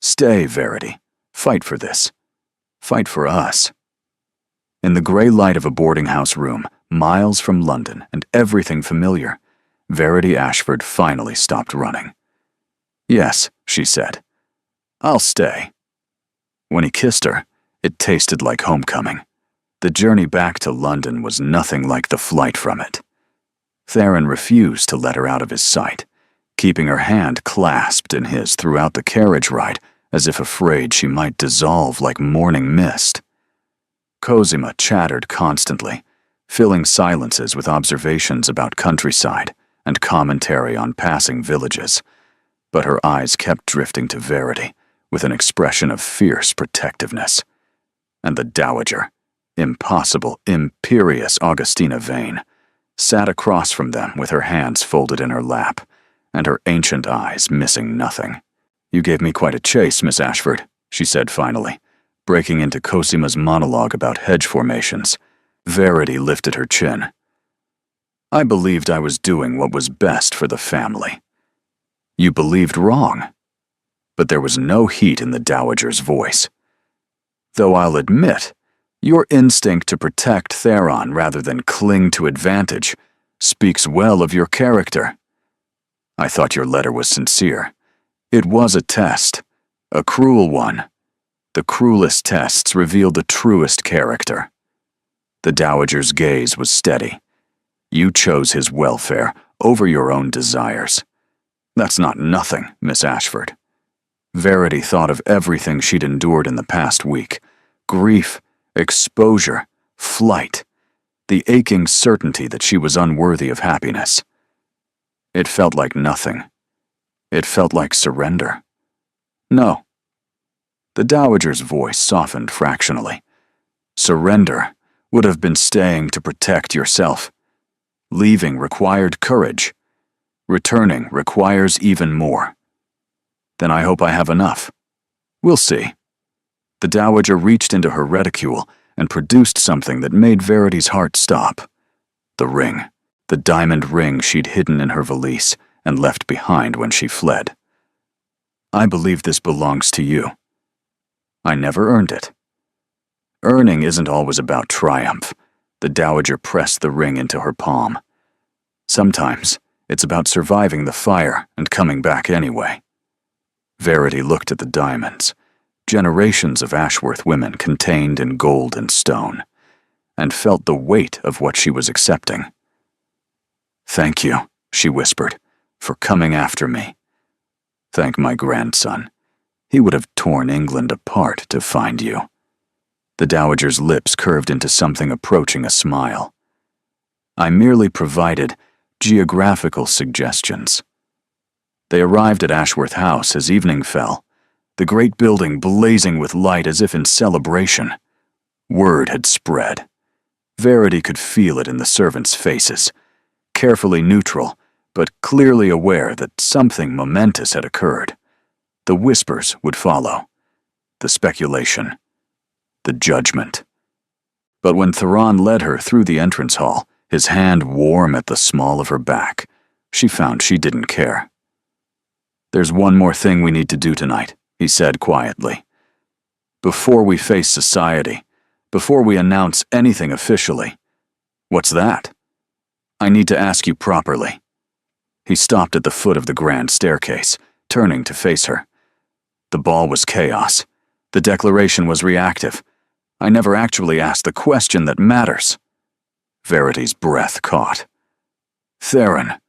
"Stay, Verity. Fight for this. Fight for us." In the gray light of a boarding house room, miles from London and everything familiar, Verity Ashford finally stopped running. "Yes," she said. "I'll stay." When he kissed her, it tasted like homecoming. The journey back to London was nothing like the flight from it. Theron refused to let her out of his sight, keeping her hand clasped in his throughout the carriage ride as if afraid she might dissolve like morning mist. Cosima chattered constantly, filling silences with observations about countryside and commentary on passing villages, but her eyes kept drifting to Verity with an expression of fierce protectiveness. And the dowager, impossible, imperious Augustina Vane, sat across from them with her hands folded in her lap, and her ancient eyes missing nothing. "You gave me quite a chase, Miss Ashford," she said finally, breaking into Cosima's monologue about hedge formations. Verity lifted her chin. "I believed I was doing what was best for the family." "You believed wrong." But there was no heat in the dowager's voice. "Though I'll admit, your instinct to protect Theron rather than cling to advantage speaks well of your character. I thought your letter was sincere. It was a test, a cruel one. The cruelest tests reveal the truest character." The dowager's gaze was steady. "You chose his welfare over your own desires. That's not nothing, Miss Ashford." Verity thought of everything she'd endured in the past week. Grief, exposure, flight, the aching certainty that she was unworthy of happiness. It felt like nothing. It felt like surrender. "No." The dowager's voice softened fractionally. "Surrender would have been staying to protect yourself. Leaving required courage. Returning requires even more. Then I hope I have enough. We'll see." The dowager reached into her reticule and produced something that made Verity's heart stop. The ring. The diamond ring she'd hidden in her valise and left behind when she fled. "I believe this belongs to you. I never earned it." "Earning isn't always about triumph." The dowager pressed the ring into her palm. "Sometimes it's about surviving the fire and coming back anyway." Verity looked at the diamonds, generations of Ashworth women contained in gold and stone, and felt the weight of what she was accepting. "Thank you," she whispered, "for coming after me. Thank my grandson. He would have torn England apart to find you." The dowager's lips curved into something approaching a smile. "I merely provided geographical suggestions." They arrived at Ashworth House as evening fell, the great building blazing with light as if in celebration. Word had spread. Verity could feel it in the servants' faces, carefully neutral, but clearly aware that something momentous had occurred. The whispers would follow, the speculation, the judgment. But when Theron led her through the entrance hall, his hand warm at the small of her back, she found she didn't care. "There's one more thing we need to do tonight," he said quietly. "Before we face society, before we announce anything officially." "What's that?" "I need to ask you properly." He stopped at the foot of the grand staircase, turning to face her. The ball was chaos. The declaration was reactive. I never actually asked the question that matters. Verity's breath caught. "Theron."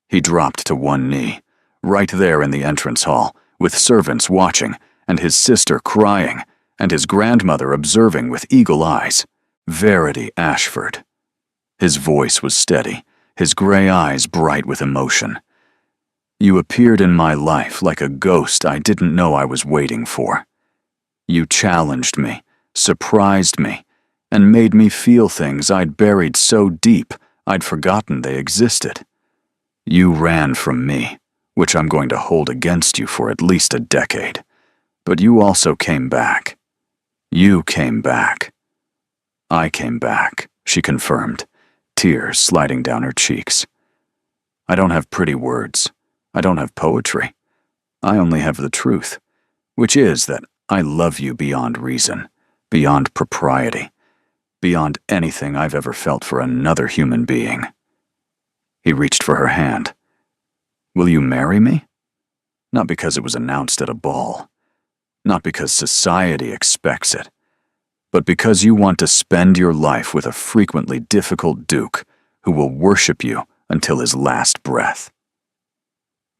He dropped to one knee, right there in the entrance hall, with servants watching, and his sister crying, and his grandmother observing with eagle eyes. "Verity Ashford." His voice was steady, his gray eyes bright with emotion. "You appeared in my life like a ghost I didn't know I was waiting for. You challenged me, surprised me, and made me feel things I'd buried so deep I'd forgotten they existed. You ran from me, which I'm going to hold against you for at least a decade. But you also came back. You came back. I came back, she confirmed, tears sliding down her cheeks. I don't have pretty words. I don't have poetry. I only have the truth, which is that I love you beyond reason, beyond propriety, beyond anything I've ever felt for another human being. He reached for her hand. Will you marry me? Not because it was announced at a ball, not because society expects it, but because you want to spend your life with a frequently difficult duke who will worship you until his last breath.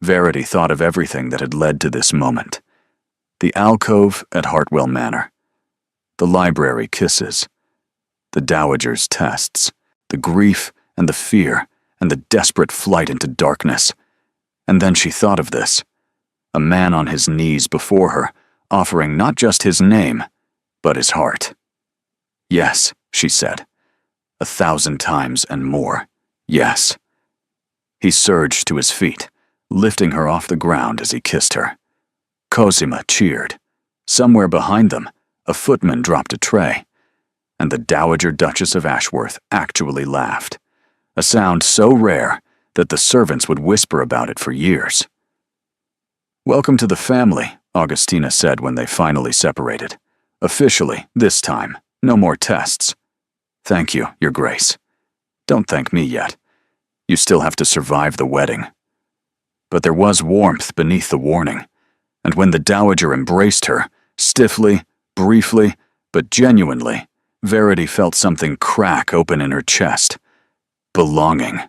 Verity thought of everything that had led to this moment. The alcove at Hartwell Manor, the library kisses, the dowager's tests, the grief and the fear and the desperate flight into darkness. And then she thought of this, a man on his knees before her, offering not just his name, but his heart. Yes, she said, 1,000 times and more, yes. He surged to his feet, lifting her off the ground as he kissed her. Cosima cheered. Somewhere behind them, a footman dropped a tray, and the Dowager Duchess of Ashworth actually laughed, a sound so rare that the servants would whisper about it for years. "Welcome to the family," Augustina said when they finally separated. "Officially, this time. No more tests." "Thank you, Your Grace." "Don't thank me yet. You still have to survive the wedding." But there was warmth beneath the warning, and when the Dowager embraced her, stiffly, briefly, but genuinely, Verity felt something crack open in her chest. Belonging.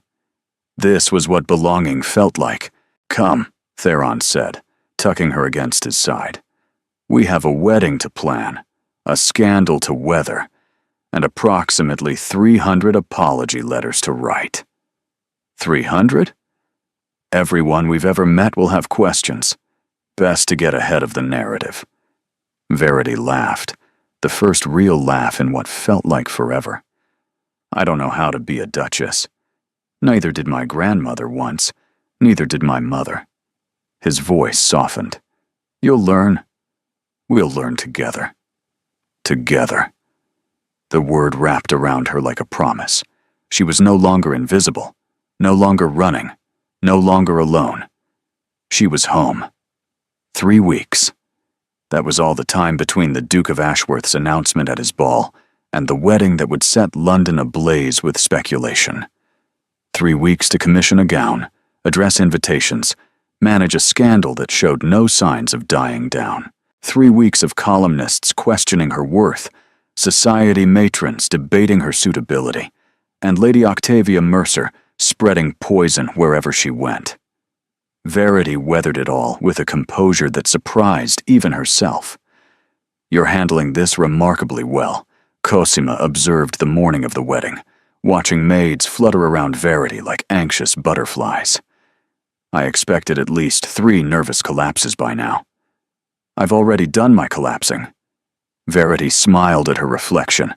This was what belonging felt like. "Come," Theron said, tucking her against his side. "We have a wedding to plan, a scandal to weather, and approximately 300 apology letters to write." 300? Everyone we've ever met will have questions. Best to get ahead of the narrative. Verity laughed, the first real laugh in what felt like forever. "I don't know how to be a duchess. Neither did my grandmother once, neither did my mother." His voice softened. "You'll learn. We'll learn together. Together." The word wrapped around her like a promise. She was no longer invisible, no longer running, no longer alone. She was home. 3 weeks. That was all the time between the Duke of Ashworth's announcement at his ball and the wedding that would set London ablaze with speculation. 3 weeks to commission a gown, address invitations, manage a scandal that showed no signs of dying down. 3 weeks of columnists questioning her worth, society matrons debating her suitability, and Lady Octavia Mercer spreading poison wherever she went. Verity weathered it all with a composure that surprised even herself. "You're handling this remarkably well," Cosima observed the morning of the wedding, watching maids flutter around Verity like anxious butterflies. "I expected at least 3 nervous collapses by now." "I've already done my collapsing." Verity smiled at her reflection,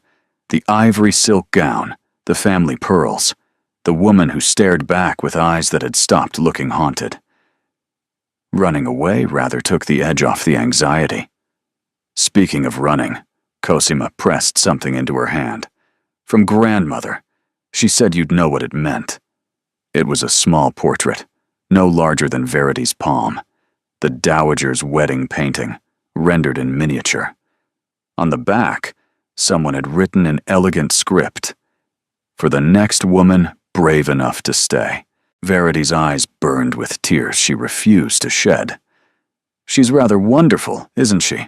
the ivory silk gown, the family pearls, the woman who stared back with eyes that had stopped looking haunted. Running away rather took the edge off the anxiety. "Speaking of running," Cosima pressed something into her hand. "From grandmother. She said you'd know what it meant." It was a small portrait, no larger than Verity's palm, the Dowager's wedding painting, rendered in miniature. On the back, someone had written in elegant script, "For the next woman brave enough to stay." Verity's eyes burned with tears she refused to shed. "She's rather wonderful, isn't she?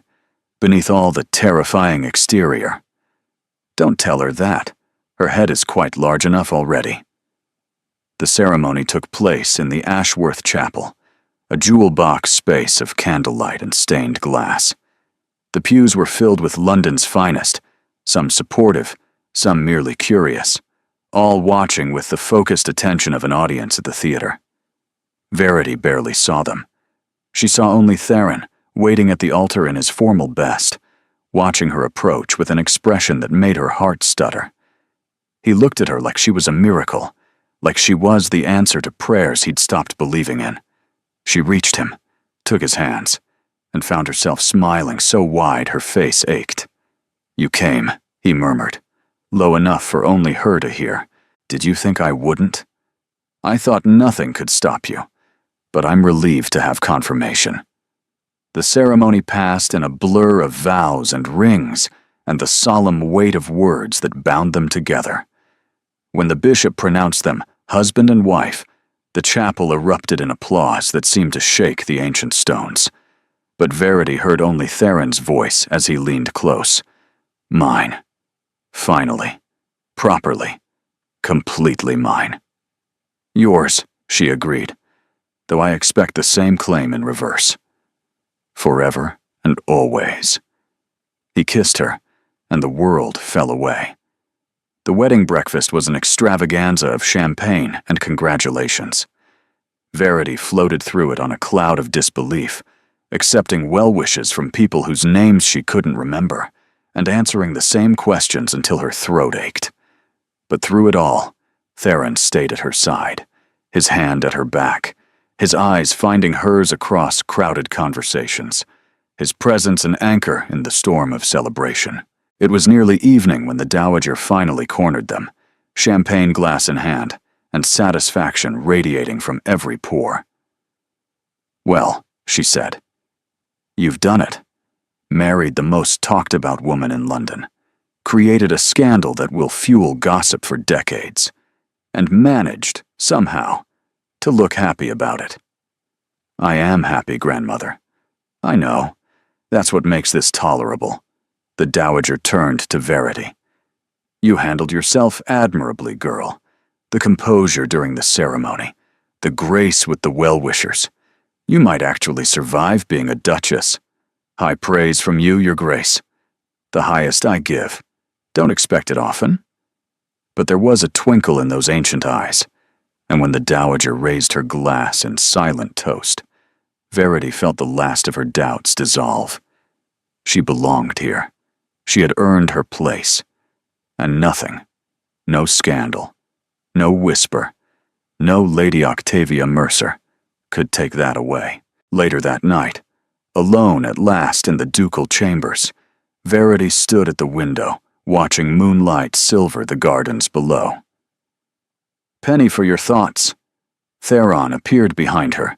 Beneath all the terrifying exterior." "Don't tell her that. Her head is quite large enough already." The ceremony took place in the Ashworth Chapel, a jewel-box space of candlelight and stained glass. The pews were filled with London's finest, some supportive, some merely curious, all watching with the focused attention of an audience at the theater. Verity barely saw them. She saw only Theron, waiting at the altar in his formal best, watching her approach with an expression that made her heart stutter. He looked at her like she was a miracle, like she was the answer to prayers he'd stopped believing in. She reached him, took his hands, and found herself smiling so wide her face ached. "You came," he murmured, low enough for only her to hear. "Did you think I wouldn't? I thought nothing could stop you, but I'm relieved to have confirmation." The ceremony passed in a blur of vows and rings and the solemn weight of words that bound them together. When the bishop pronounced them husband and wife, the chapel erupted in applause that seemed to shake the ancient stones. But Verity heard only Theron's voice as he leaned close. "Mine. Finally. Properly. Completely mine." "Yours," she agreed, "though I expect the same claim in reverse. Forever and always." He kissed her, and the world fell away. The wedding breakfast was an extravaganza of champagne and congratulations. Verity floated through it on a cloud of disbelief, accepting well wishes from people whose names she couldn't remember, and answering the same questions until her throat ached. But through it all, Theron stayed at her side, his hand at her back, his eyes finding hers across crowded conversations, his presence an anchor in the storm of celebration. It was nearly evening when the Dowager finally cornered them, champagne glass in hand, and satisfaction radiating from every pore. "Well," she said, "you've done it. Married the most talked-about woman in London, created a scandal that will fuel gossip for decades, and managed, somehow, to look happy about it." "I am happy, grandmother. I know. That's what makes this tolerable." The Dowager turned to Verity. "You handled yourself admirably, girl. The composure during the ceremony, the grace with the well-wishers. You might actually survive being a duchess. High praise from you, your grace. The highest I give. Don't expect it often." But there was a twinkle in those ancient eyes, and when the Dowager raised her glass in silent toast, Verity felt the last of her doubts dissolve. She belonged here. She had earned her place. And nothing, no scandal, no whisper, no Lady Octavia Mercer, could take that away. Later that night, alone at last in the ducal chambers, Verity stood at the window, watching moonlight silver the gardens below. "Penny for your thoughts." Theron appeared behind her,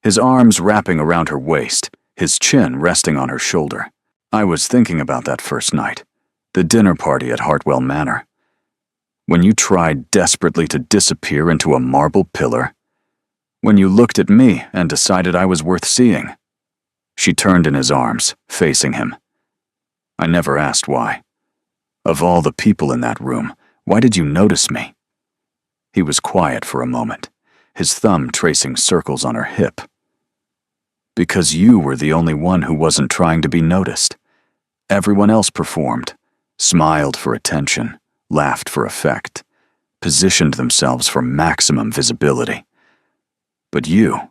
his arms wrapping around her waist, his chin resting on her shoulder. "I was thinking about that first night, the dinner party at Hartwell Manor. When you tried desperately to disappear into a marble pillar. When you looked at me and decided I was worth seeing." She turned in his arms, facing him. "I never asked why. Of all the people in that room, why did you notice me?" He was quiet for a moment, his thumb tracing circles on her hip. "Because you were the only one who wasn't trying to be noticed. Everyone else performed, smiled for attention, laughed for effect, positioned themselves for maximum visibility. But you,"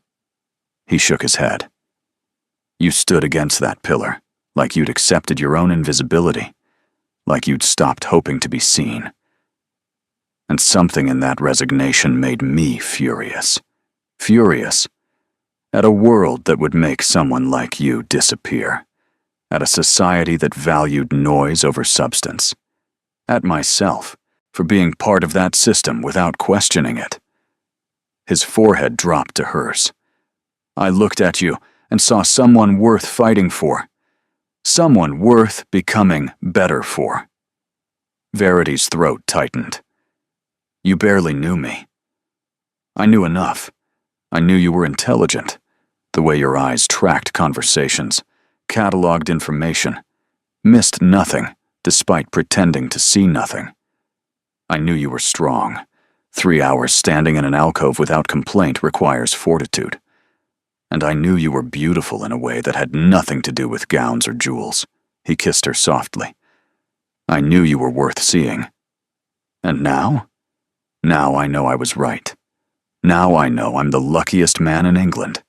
he shook his head, "you stood against that pillar, like you'd accepted your own invisibility, like you'd stopped hoping to be seen. And something in that resignation made me furious. Furious at a world that would make someone like you disappear, at a society that valued noise over substance, at myself for being part of that system without questioning it." His forehead dropped to hers. "I looked at you and saw someone worth fighting for, someone worth becoming better for." Verity's throat tightened. "You barely knew me." "I knew enough. I knew you were intelligent, the way your eyes tracked conversations, cataloged information, missed nothing despite pretending to see nothing. I knew you were strong. 3 hours standing in an alcove without complaint requires fortitude. And I knew you were beautiful in a way that had nothing to do with gowns or jewels." He kissed her softly. "I knew you were worth seeing. And now? Now I know I was right. Now I know I'm the luckiest man in England.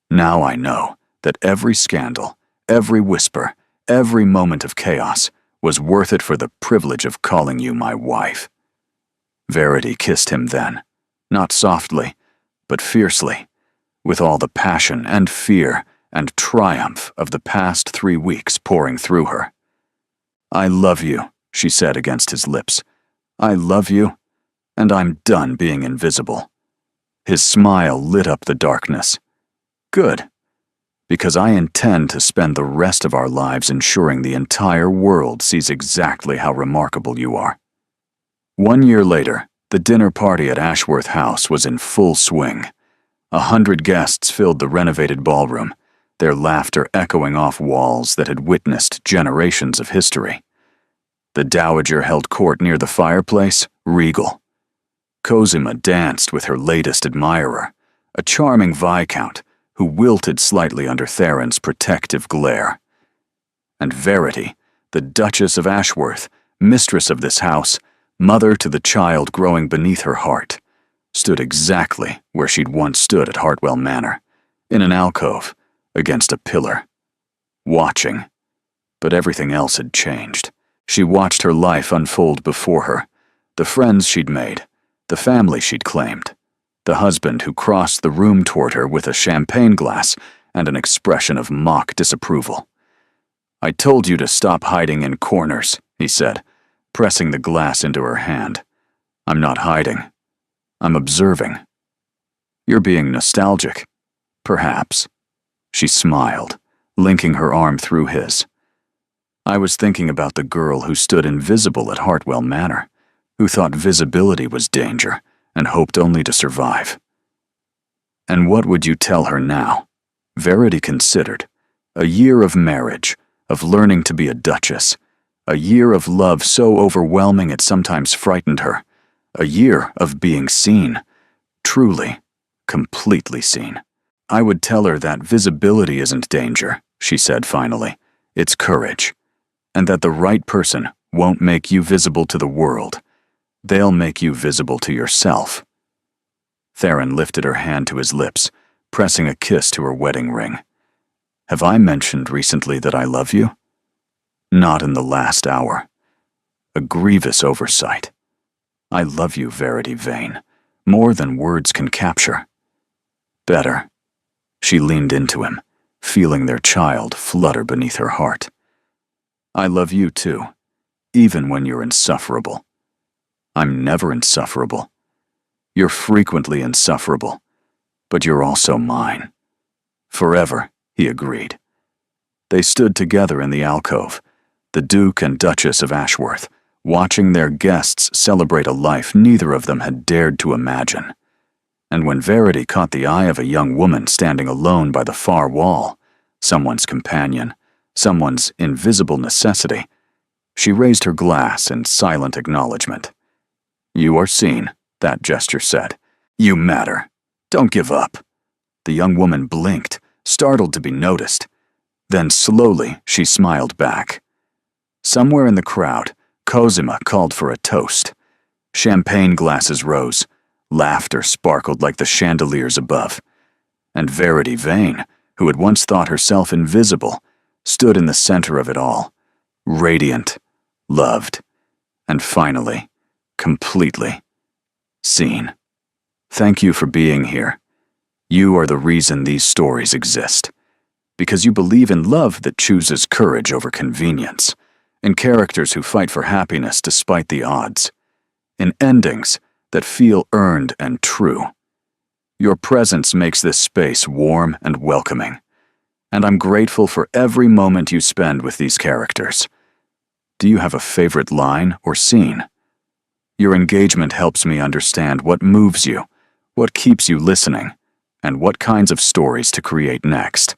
Now I know that every scandal, every whisper, every moment of chaos was worth it for the privilege of calling you my wife." Verity kissed him then, not softly, but fiercely, with all the passion and fear and triumph of the past 3 weeks pouring through her. "I love you," she said against his lips. "I love you, and I'm done being invisible." His smile lit up the darkness. "Good, because I intend to spend the rest of our lives ensuring the entire world sees exactly how remarkable you are." 1 year later, the dinner party at Ashworth House was in full swing. 100 guests filled the renovated ballroom, their laughter echoing off walls that had witnessed generations of history. The dowager held court near the fireplace, regal. Cosima danced with her latest admirer, a charming viscount who wilted slightly under Theron's protective glare. And Verity, the Duchess of Ashworth, mistress of this house, mother to the child growing beneath her heart, stood exactly where she'd once stood at Hartwell Manor, in an alcove, against a pillar, watching. But everything else had changed. She watched her life unfold before her, the friends she'd made, the family she'd claimed, the husband who crossed the room toward her with a champagne glass and an expression of mock disapproval. "I told you to stop hiding in corners," he said, pressing the glass into her hand. "I'm not hiding. I'm observing. You're being nostalgic. Perhaps." She smiled, linking her arm through his. "I was thinking about the girl who stood invisible at Hartwell Manor, who thought visibility was danger and hoped only to survive." "And what would you tell her now?" Verity considered. A year of marriage, of learning to be a duchess, a year of love so overwhelming it sometimes frightened her, a year of being seen, truly, completely seen. "I would tell her that visibility isn't danger," she said finally. "It's courage. And that the right person won't make you visible to the world. They'll make you visible to yourself." Theron lifted her hand to his lips, pressing a kiss to her wedding ring. "Have I mentioned recently that I love you?" "Not in the last hour. A grievous oversight. I love you, Verity Vane, more than words can capture." "Better." She leaned into him, feeling their child flutter beneath her heart. "I love you too, even when you're insufferable." "I'm never insufferable." "You're frequently insufferable, but you're also mine." "Forever," he agreed. They stood together in the alcove, the Duke and Duchess of Ashworth, watching their guests celebrate a life neither of them had dared to imagine. And when Verity caught the eye of a young woman standing alone by the far wall, someone's companion, someone's invisible necessity, she raised her glass in silent acknowledgement. "You are seen," that gesture said. "You matter. Don't give up." The young woman blinked, startled to be noticed. Then slowly she smiled back. Somewhere in the crowd, Cosima called for a toast. Champagne glasses rose. Laughter sparkled like the chandeliers above. And Verity Vane, who had once thought herself invisible, stood in the center of it all, radiant, loved, and finally, completely seen. "Thank you for being here. You are the reason these stories exist. Because you believe in love that chooses courage over convenience, in characters who fight for happiness despite the odds, in endings that feel earned and true. Your presence makes this space warm and welcoming, and I'm grateful for every moment you spend with these characters. Do you have a favorite line or scene? Your engagement helps me understand what moves you, what keeps you listening, and what kinds of stories to create next.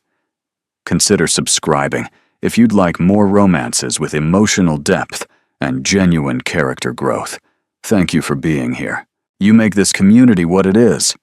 Consider subscribing if you'd like more romances with emotional depth and genuine character growth. Thank you for being here. You make this community what it is.